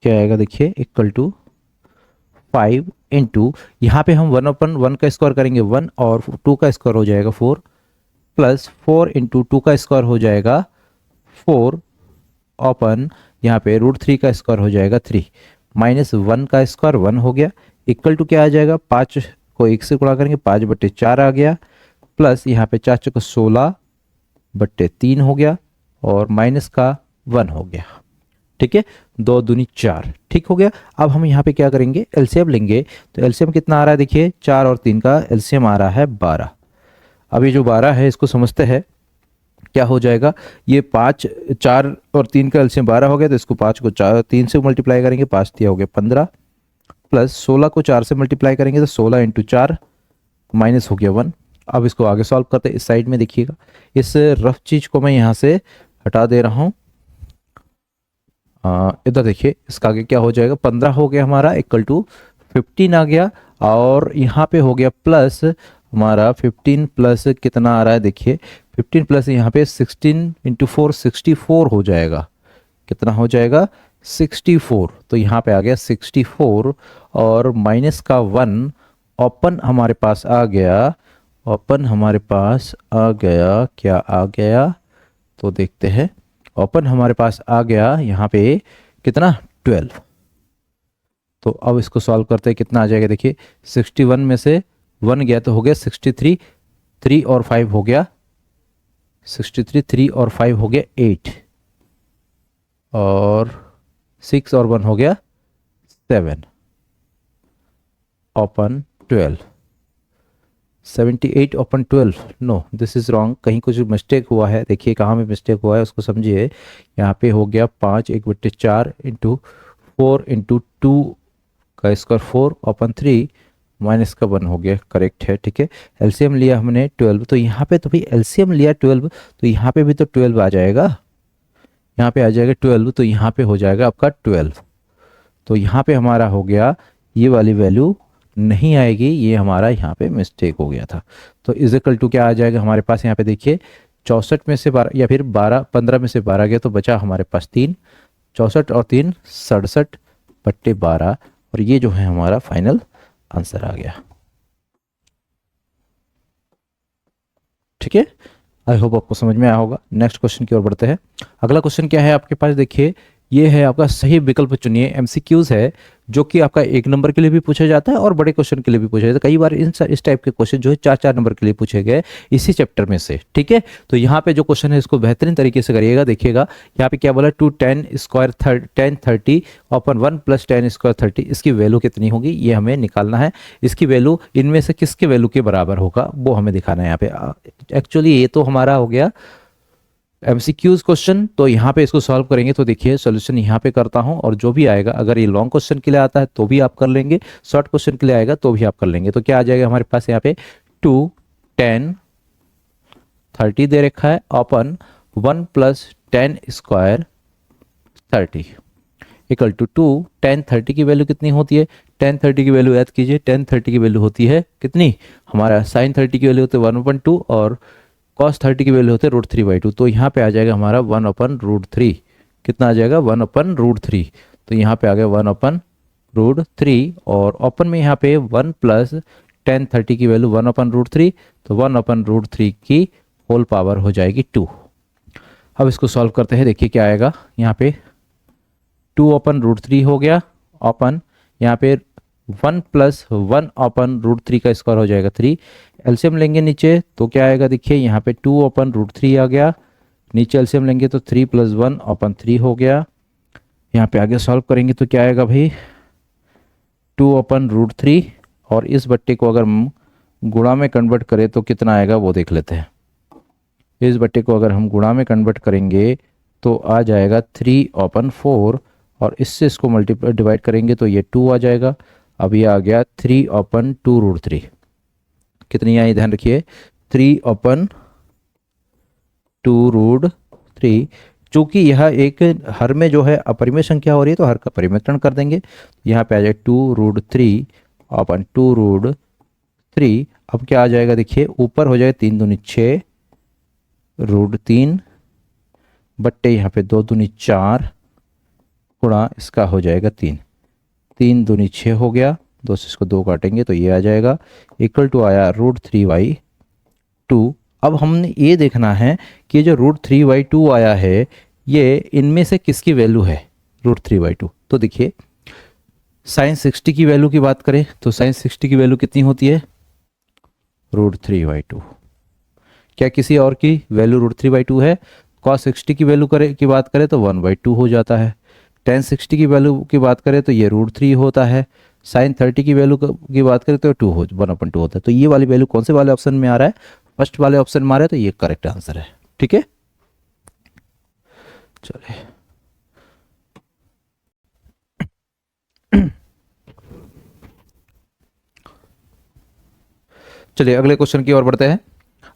Speaker 1: क्या आएगा, देखिए इक्वल टू 5 इंटू यहाँ पे हम 1/1 का स्क्वायर करेंगे 1, और 2 का स्क्वायर हो जाएगा 4, प्लस 4 इंटू 2 का स्क्वायर हो जाएगा 4 ओपन यहाँ पे √3 का स्क्वायर हो जाएगा 3, माइनस 1 का स्क्वायर 1 हो गया, इक्वल टू क्या आ जाएगा, 5 को 1 से गुणा करेंगे 5/4 आ गया, प्लस यहाँ पे 4 को 16/3 हो गया, और माइनस का 1 हो गया। ठीक है, 2 दूनी 4, ठीक हो गया। अब हम यहाँ पे क्या करेंगे, एलसीएम लेंगे, तो एलसीएम कितना आ रहा है, देखिए 4 और 3 का एलसीएम आ रहा है 12। अब ये जो 12 है इसको समझते हैं क्या हो जाएगा, ये 5 4 और 3 का एलसीएम 12 हो गया, तो इसको 5 को 3 से मल्टीप्लाई करेंगे, 5 दिया हो गया 15, प्लस 16 को 4 से मल्टीप्लाई करेंगे तो 16 इंटू 4 माइनस हो गया 1। अब इसको आगे सॉल्व करते हैं, इस साइड में देखिएगा, इस रफ चीज को मैं यहाँ से हटा दे रहा हूँ, इधर देखिए इसका आगे क्या हो जाएगा, 15 हो गया हमारा इक्वल टू 15 आ गया, और यहाँ पे हो गया प्लस हमारा 15 प्लस कितना आ रहा है, देखिए 15 प्लस यहाँ पे 16 इंटू 4 64 हो जाएगा, कितना हो जाएगा 64, तो यहाँ पे आ गया 64, और माइनस का 1 ओपन हमारे पास आ गया, ओपन हमारे पास आ गया, क्या आ गया, तो देखते हैं, ओपन हमारे पास आ गया यहाँ पे कितना 12। तो अब इसको सॉल्व करते हैं, कितना आ जाएगा, देखिए 61 में से 1 गया तो हो गया 63, 3 और 5 हो गया 63, 3 और 5 हो गया 8, और 6 और 1 हो गया 7, open 12, 78 open 12, no this is wrong, कहीं कुछ मिस्टेक हुआ है, देखिए कहाँ में मिस्टेक हुआ है उसको समझिए। यहाँ पे हो गया 5 1/4 इंटू 4 इंटू 2 का स्क्वायर 4 ओपन 3 माइनस का 1 हो गया, करेक्ट है। ठीक है, एलसीएम लिया हमने 12, तो यहाँ पे तो भाई एलसीएम लिया 12, तो यहाँ पे भी तो 12 आ जाएगा, यहाँ पे आ जाएगा 12, तो यहाँ पे हो जाएगा आपका 12, तो यहाँ पे हमारा हो गया ये वाली वैल्यू नहीं आएगी, ये हमारा यहाँ पे मिस्टेक हो गया था। तो इज इक्वल टू क्या आ जाएगा हमारे पास, यहाँ पे देखिए 64 में से 12 या फिर 15 में से 12 गया तो बचा हमारे पास 3, 64 और 3 67/12, और ये जो है हमारा फाइनल आंसर आ गया। ठीक है, आई होप आपको समझ में आया होगा। नेक्स्ट क्वेश्चन की ओर बढ़ते हैं। अगला क्वेश्चन क्या है आपके पास, देखिए ये है आपका सही विकल्प चुनिए। एमसीक्यूज है जो कि आपका 1 नंबर के लिए भी पूछा जाता है और बड़े क्वेश्चन के लिए भी पूछा जाता है। कई बार इस टाइप के क्वेश्चन जो है 4-4 नंबर के लिए पूछे गए इसी चैप्टर में से, ठीक है। तो यहाँ पे जो क्वेश्चन है इसको बेहतरीन तरीके से करिएगा। देखिएगा यहाँ पे क्या बोला, 10 अपॉन 1 + 10² 30, इसकी वैल्यू कितनी होगी ये हमें निकालना है। इसकी वैल्यू इनमें से किसके वैल्यू के बराबर होगा वो हमें दिखाना है यहाँ पे। एक्चुअली ये तो हमारा हो गया एमसीक्यूज क्वेश्चन। तो यहाँ पे इसको सॉल्व करेंगे तो देखिए सॉल्यूशन यहाँ पे करता हूँ, और जो भी आएगा, अगर ये लॉन्ग क्वेश्चन के लिए आता है तो भी आप कर लेंगे, शॉर्ट क्वेश्चन के लिए आएगा तो भी आप कर लेंगे। तो क्या आ जाएगा हमारे पास यहाँ पे 2 10 30 दे रखा है अपन 1 + 10² 30 इक्वल टू 2 10 30 की वैल्यू कितनी होती है, 10 30 की वैल्यू याद कीजिए, 10 30 की वैल्यू होती है कितनी, हमारा sin 30 की वैल्यू होती है 1/2 और cos 30 की वैल्यू होती है √3/2। तो यहाँ पे आ जाएगा हमारा 1/√3। कितना आ जाएगा 1/√3। तो यहाँ पे आ गया 1/√3 और ओपन में यहाँ पे 1 + 10 30 की वैल्यू 1/√3, तो 1/√3 की होल पावर हो जाएगी 2। अब इसको सॉल्व करते हैं, देखिए क्या आएगा यहाँ पे 2/√3 हो गया, ओपन यहाँ पे 1 + 1/√3 का स्क्वायर हो जाएगा 3। एलसीएम लेंगे नीचे तो क्या आएगा, देखिए यहाँ पे 2/√3 आ गया, नीचे एलसीएम लेंगे तो 3 + 1/3 हो गया। यहाँ पे आगे सॉल्व करेंगे तो क्या आएगा भाई 2/√3, और इस बट्टे को अगर हम गुणा में कन्वर्ट करें तो कितना आएगा वो देख लेते हैं। इस बट्टे को अगर हम गुणा में कन्वर्ट करेंगे तो आ जाएगा 3/4, और इससे इसको मल्टीप्लाई डिवाइड करेंगे तो ये 2 आ जाएगा। अब ये आ गया 3/2√3, कितनी आई ध्यान रखिए 3/2√3। चूंकि यह एक हर में जो है अपरिमेय संख्या हो रही है तो हर का परिमेयकरण कर देंगे, यहाँ पे आ जाए 2√3/2√3। अब क्या आ जाएगा देखिए ऊपर हो जाएगा 3 दूनी 6 √3 बट्टे यहाँ पे 2 दूनी 4 गुणा इसका हो जाएगा 3, 3 दूनी 6 हो गया, 2 से इसको 2 काटेंगे तो ये आ जाएगा इक्वल टू आया √3/2। अब हमने ये देखना है कि जो √3/2 आया है ये इनमें से किसकी वैल्यू है √3/2। तो देखिए sin 60 की वैल्यू की बात करें तो sin 60 की वैल्यू कितनी होती है √3/2। क्या किसी और की वैल्यू √3/2 है, cos 60 की वैल्यू की बात करें तो 1/2 हो जाता है, tan 60 की वैल्यू की बात करें तो ये √3 होता है, sin 30 की वैल्यू की बात करें तो 1/2 होता है। तो ये वाली वैल्यू कौन से वाले ऑप्शन में आ रहा है, फर्स्ट वाले ऑप्शन में आ रहा है, तो ये करेक्ट आंसर है। ठीक है चलिए चलिए अगले क्वेश्चन की ओर बढ़ते हैं।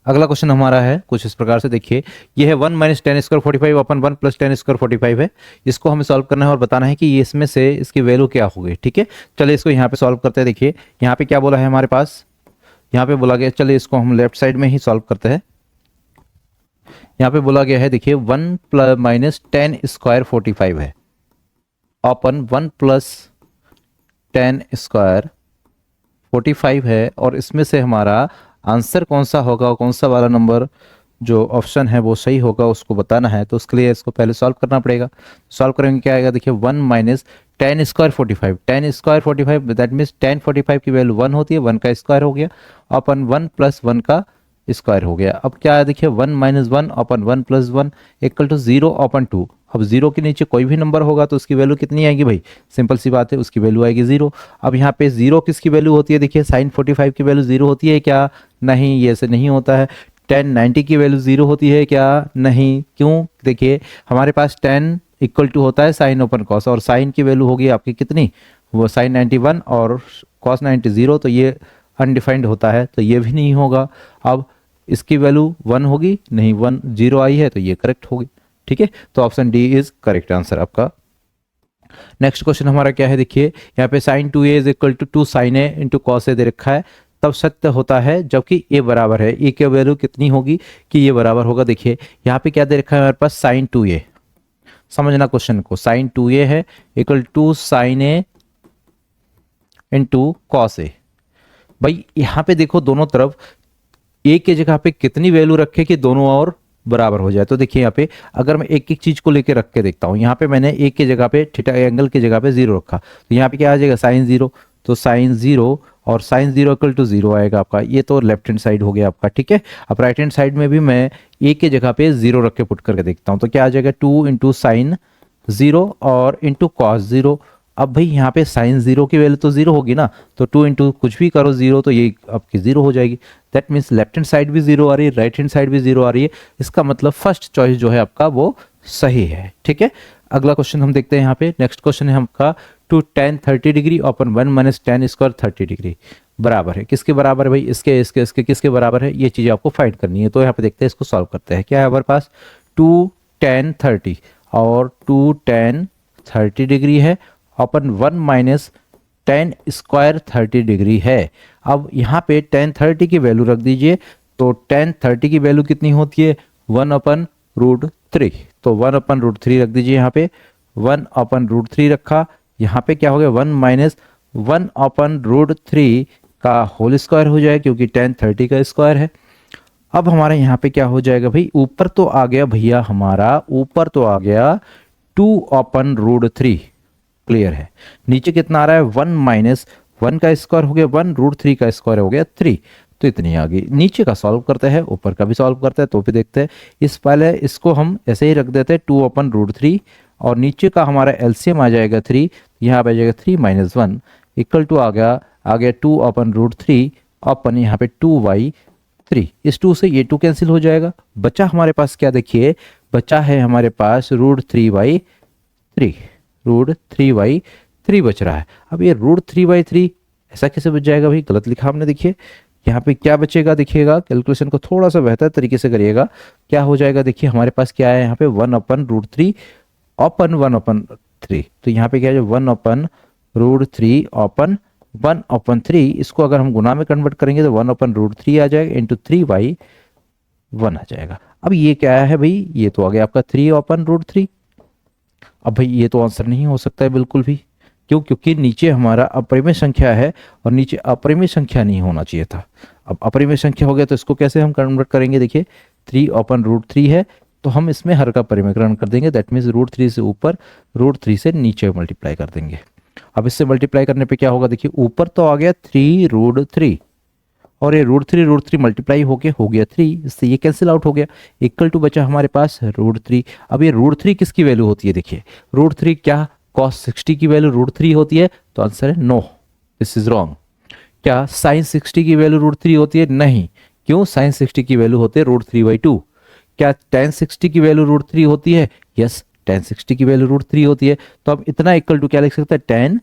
Speaker 1: अगला क्वेश्चन हमारा है कुछ इस प्रकार से, देखिए ये है 1 - 10² 45 अपन 1 + 10² 45 है। इसको हमें सॉल्व करना है और बताना है कि ये इसमें से इसकी वैल्यू क्या होगी। ठीक है चलिए इसको यहाँ पे सॉल्व करते हैं। देखिए यहाँ पे क्या बोला है हमारे पास, यहाँ पे बोला गया, चलिए इसको हम लेफ्ट साइड में ही सॉल्व करते हैं। यहाँ पे बोला गया है देखिए 1 - 10² 45 है अपन 1 + 10² 45 है, और इसमें से हमारा आंसर कौन सा होगा, कौन सा वाला नंबर जो ऑप्शन है वो सही होगा उसको बताना है। तो उसके लिए इसको पहले सॉल्व करना पड़ेगा। सॉल्व करेंगे क्या आएगा देखिए 1 - 10² 45, 10² 45 दैट मीन्स 10 45 की वैल्यू 1 होती है, 1 का स्क्वायर हो गया अपन 1 + 1 का स्क्वायर हो गया। अब क्या है देखिए 1 - 1 अपन 1 + 1 इक्वल टू 0/2। अब 0 के नीचे कोई भी नंबर होगा तो उसकी वैल्यू कितनी आएगी भाई, सिंपल सी बात है उसकी वैल्यू आएगी 0। अब यहाँ पे 0 किसकी वैल्यू होती है, देखिए sin 45 की वैल्यू 0 होती है क्या, नहीं ये ऐसे नहीं होता है। tan 90 की वैल्यू 0 होती है क्या, नहीं, क्यों, देखिए हमारे पास tan इक्वल टू होता है sin ओपन cos, और sin की वैल्यू होगी आपकी कितनी, वो sin 91 और cos 90 0, तो ये अनडिफाइंड होता है तो ये भी नहीं होगा। अब इसकी वैल्यू 1 होगी, नहीं 1 0 आई है तो ये करेक्ट होगी। ठीक है तो option D is correct answer आपका। नेक्स्ट क्वेश्चन हमारा क्या है, देखिए यहाँ पे sin 2a is equal to 2 sin a into cos a दे रखा है, तब सत्य होता है जबकि a बराबर है। a की वैल्यू कितनी होगी कि ये बराबर होगा, देखिए यहाँ पे क्या दे रखा है हमारे पास sin 2a, समझना क्वेश्चन को, sin 2a है equal to sin a into cos a। भाई यहाँ पे देखो दोनों तरफ a की जगह पे कितनी वैल्यू रखे कि दोनों और बराबर हो जाए। तो देखिए यहाँ पे अगर मैं एक एक चीज को लेके रख के देखता हूँ, यहाँ पे मैंने एक की जगह पे थीटा एंगल की जगह पे 0 रखा, तो यहाँ पे क्या आ जाएगा साइन 0, तो साइन 0 और साइन 0 इक्वल टू 0 आएगा आपका। ये तो लेफ्ट हैंड साइड हो गया आपका, ठीक है। अब राइट हैंड साइड में भी मैं ए की जगह पे 0 रख के पुट करके देखता हूँ, तो क्या आ जाएगा 2 इंटू साइन 0 और इंटू कॉस 0। अब भाई यहाँ पे साइन 0 की वैल्यू तो 0 होगी ना, तो 2 इंटू कुछ भी करो 0, तो ये आपकी 0 हो जाएगी। That means left hand side भी 0 आ रही है, राइट हैंड साइड भी 0 आ रही है। इसका मतलब फर्स्ट चॉइस जो है आपका वो सही है, ठीक है। अगला क्वेश्चन हम देखते हैं यहाँ पे। नेक्स्ट क्वेश्चन है आपका two tan 30 degree upon 1 minus tan square 30 degree बराबर है। किसके बराबर है भाई? इसके किसके बराबर है, ये चीज़ आपको फाइंड करनी है। तो यहाँ पे देखते हैं, इसको सॉल्व करते हैं। क्या है हमारे पास? 2 tan 30 और 2 tan 30 डिग्री है, अपन 1 माइनस टेन स्क्वायर 30 डिग्री है। अब यहाँ पे tan 30 की वैल्यू रख दीजिए, तो tan 30 की वैल्यू कितनी होती है? 1/√3। तो 1/√3 रख दीजिए यहाँ पे, 1/√3 रखा। यहाँ पे क्या हो गया? 1 माइनस 1/√3 का होल स्क्वायर हो जाए, क्योंकि tan 30 का स्क्वायर है। अब हमारे यहाँ पे क्या हो जाएगा भाई? ऊपर तो आ गया भैया, हमारा ऊपर तो आ गया 2/√3, क्लियर है। नीचे कितना आ रहा है? 1 माइनस 1 का स्क्वायर हो गया 1, √3 का स्क्वायर हो गया 3। तो इतनी आ गई। नीचे का सॉल्व करते हैं, ऊपर का भी सॉल्व करते हैं, तो भी देखते हैं। इस पहले इसको हम ऐसे ही रख देते हैं 2/√3, और नीचे का हमारा एलसीएम आ जाएगा 3, यहाँ पे आ जाएगा 3 माइनस 1 इक्वल टू आ गया 2/√3 अपन यहाँ पे 2/3। इस 2 से ये 2 कैंसिल हो जाएगा। बचा हमारे पास क्या? देखिए बचा है हमारे पास √3/3, √3/3 बच रहा है। अब ये √3/3 ऐसा कैसे बच जाएगा भाई? गलत लिखा हमने। देखिए यहाँ पे क्या बचेगा, देखिएगा कैलकुलेशन को थोड़ा सा बेहतर तरीके से करिएगा। क्या हो जाएगा? देखिए हमारे पास क्या है यहाँ पे 1/√3 अपन 1/3। तो यहाँ पे क्या है? 1/√3 अपन 1/3। इसको अगर हम गुना में कन्वर्ट करेंगे तो 1/√3 आ जाएगा इंटू 3/1 आ जाएगा। अब ये क्या है भाई? ये तो आ गया आपका 3/√3। अब भाई ये तो आंसर नहीं हो सकता है बिल्कुल भी। क्यों? क्योंकि नीचे हमारा अपरिमेय संख्या है और नीचे अपरिमेय संख्या नहीं होना चाहिए था। अब अपरिमेय संख्या हो गया तो इसको कैसे हम कन्वर्ट करेंगे? देखिए 3/√3 है, तो हम इसमें हर का परिमेयकरण कर देंगे। दैट मीन्स √3 से ऊपर, √3 से नीचे मल्टीप्लाई कर देंगे। अब इससे मल्टीप्लाई करने पे क्या होगा? देखिए ऊपर तो आ गया 3√3, और ये √3 मल्टीप्लाई होके हो गया 3, इससे ये कैंसिल आउट हो गया। इक्वल टू बचा हमारे पास √3। अब ये √3 किसकी वैल्यू होती है? देखिए √3 क्या cos 60 की वैल्यू √3 होती है? तो आंसर है नो, दिस इज रॉन्ग। क्या sin 60 की वैल्यू √3 होती है? नहीं। क्यों? sin 60 की वैल्यू होती है √3/2। क्या tan 60 की वैल्यू √3 होती है? यस, tan 60 की वैल्यू √3 होती है। तो अब इतना इक्वल टू क्या लिख सकते हैं? tan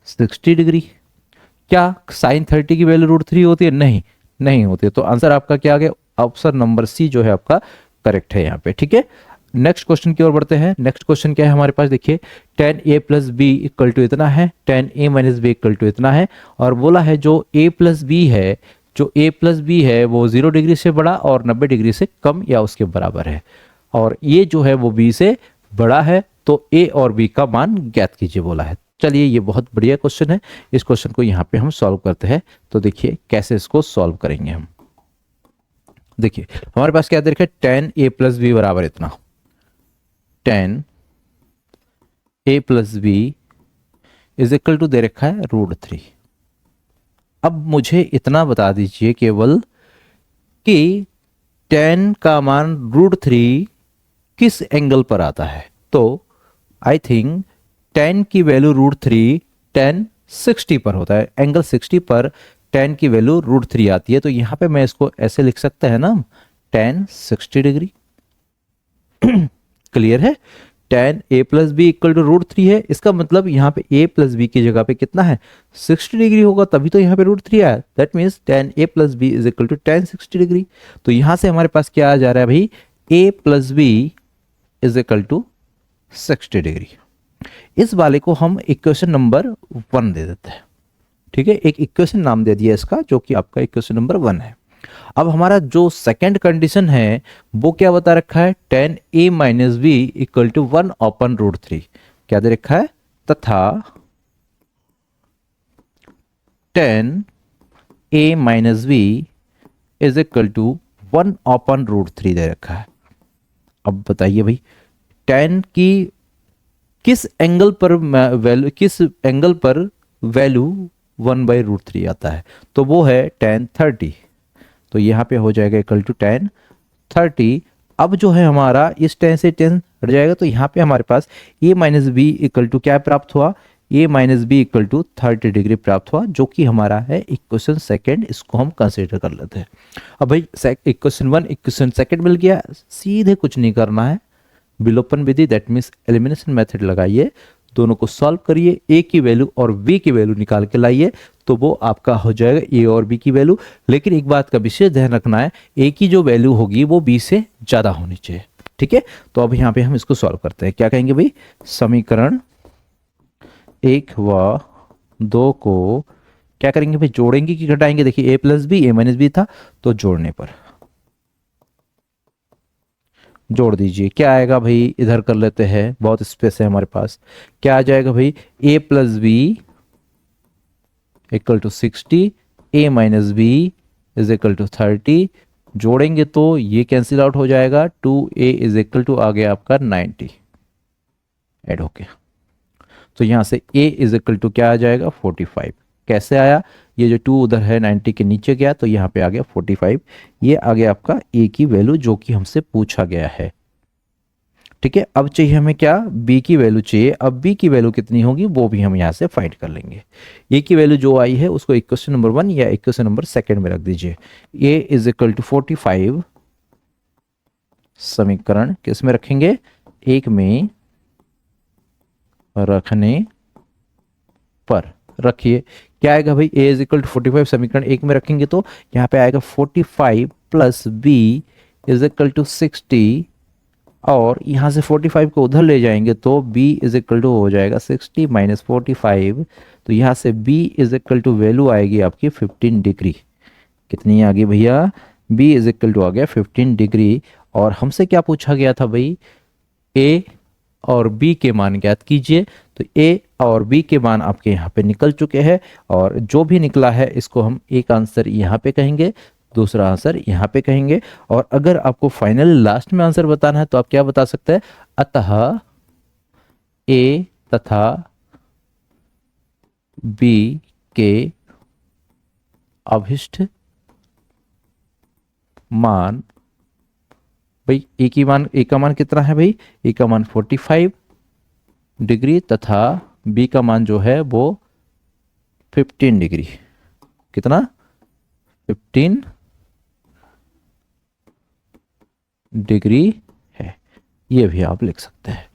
Speaker 1: 60 degree. क्या साइन 30 की वैल्यू √3 होती है? नहीं, नहीं होती है। तो आंसर आपका क्या आ गया? ऑप्शन नंबर सी जो है आपका करेक्ट है यहाँ पे, ठीक है। नेक्स्ट क्वेश्चन की ओर बढ़ते हैं। नेक्स्ट क्वेश्चन क्या है हमारे पास? देखिए tan a plus B equal to इतना है, tan a minus B equal to इतना है, और बोला है जो a प्लस बी है, जो a प्लस बी है वो 0 डिग्री से बड़ा और 90 डिग्री से कम या उसके बराबर है, और ये जो है वो b से बड़ा है। तो a और b का मान ज्ञात कीजिए बोला है। चलिए ये बहुत बढ़िया क्वेश्चन है, इस क्वेश्चन को यहाँ पे हम सॉल्व करते हैं। तो देखिए कैसे इसको सॉल्व करेंगे हम। देखिए हमारे पास क्या दे रखा है? tan a प्लस बी बराबर इतना, tan a plus B is equal to दे रखा है √3। अब मुझे इतना बता दीजिए केवल कि tan का मान √3 किस एंगल पर आता है। तो आई थिंक tan की वैल्यू √3 tan 60 पर होता है, एंगल 60 पर tan की वैल्यू √3 आती है। तो यहां पे मैं इसको ऐसे लिख सकता है ना, tan 60 डिग्री। क्लियर है? tan a plus B equal to √3 है, इसका मतलब यहाँ पे a प्लस बी की जगह पे कितना है? 60 डिग्री होगा, तभी तो यहाँ पे √3 आया। That means tan a plus B is equal to tan 60 degree. तो यहां से हमारे पास क्या आ जा रहा है भाई? a plus B is equal to 60 degree. इस वाले को हम इक्वेशन नंबर 1 दे देते हैं, ठीक है। एक इक्वेशन नाम दे दिया इसका, जो कि आपका इक्वेशन नंबर 1 है। अब हमारा जो सेकंड कंडीशन है वो क्या बता रखा है? tan a minus B equal to 1/√3 क्या दे रखा है? तथा tan a minus B is equal to 1/√3 दे रखा है। अब बताइए भाई tan की किस एंगल पर वैल्यू 1/√3 आता है, तो वो है tan 30। तो यहाँ पे हो जाएगा इक्वल टू tan 30। अब जो है हमारा इस tan से tan हट जाएगा, तो यहाँ पे हमारे पास a minus B equal to क्या प्राप्त हुआ, a minus B equal to 30 degree प्राप्त हुआ, जो कि हमारा है इक्वेशन सेकेंड। इसको हम कंसिडर कर लेते हैं। अब भाई इक्वेशन वन इक्वेशन सेकेंड मिल गया, सीधे कुछ नहीं करना है, विलोपन विधि दैट मीन्स एलिमिनेशन मेथड लगाइए, दोनों को सॉल्व करिए, ए की वैल्यू और बी की वैल्यू निकाल के लाइए, तो वो आपका हो जाएगा ए और बी की वैल्यू। लेकिन एक बात का विशेष ध्यान रखना है, ए की जो वैल्यू होगी वो बी से ज्यादा होनी चाहिए, ठीक है। तो अब यहाँ पे हम इसको सॉल्व करते हैं। क्या कहेंगे भाई, समीकरण 1 व 2 को क्या करेंगे भाई, जोड़ेंगे कि घटाएंगे। देखिए ए प्लस बी, ए माइनस बी था, तो जोड़ने पर जोड़ दीजिए। क्या आएगा भाई, इधर कर लेते हैं, बहुत स्पेस है हमारे पास। क्या आ जाएगा भाई, a plus B equal to 60, a minus B is equal to 30। जोड़ेंगे तो ये कैंसिल आउट हो जाएगा, 2a इज इक्वल टू आ गया आपका 90 ऐड होके। तो यहां से a इज इक्वल टू क्या आ जाएगा 45। कैसे आया, ये जो 2 उधर है 90 के नीचे गया, तो यहाँ पे आ गया 45। ये आ गया आपका a की वैल्यू जो कि हमसे पूछा गया है, ठीक है। अब चाहिए हमें क्या, b की वैल्यू चाहिए। अब b की वैल्यू कितनी होगी वो भी हम यहाँ से फाइंड कर लेंगे। a की वैल्यू जो आई है उसको इक्वेशन नंबर 1 या इक्वेशन नंबर सेकेंड में रख दीजिए। a इज इक्वल टू 45 समीकरण किस में रखेंगे, एक में रखने पर रखिए। क्या आएगा भाई, a इज इक्वल टू 45 समीकरण एक में रखेंगे तो यहाँ पे आएगा 45 plus b is equal to 60, और यहाँ से 45 को उधर ले जाएंगे तो b इज इक्वल टू हो जाएगा 60 माइनस 45। तो यहाँ से b is equal to value आएगी आपकी 15 डिग्री। कितनी आ गई भैया, b इज इक्वल टू आ गया 15 डिग्री। और हमसे क्या पूछा गया था भाई, a और b के मान ज्ञात कीजिए। तो a और b के मान आपके यहाँ पे निकल चुके हैं, और जो भी निकला है इसको हम एक आंसर यहाँ पे कहेंगे, दूसरा आंसर यहाँ पे कहेंगे। और अगर आपको फाइनल लास्ट में आंसर बताना है तो आप क्या बता सकते हैं, अतः a तथा b के अभिष्ट मान, भाई ए का मान कितना है भाई, ए का मान 45 डिग्री तथा बी का मान जो है वो 15 डिग्री। कितना, 15 डिग्री है। ये भी आप लिख सकते हैं।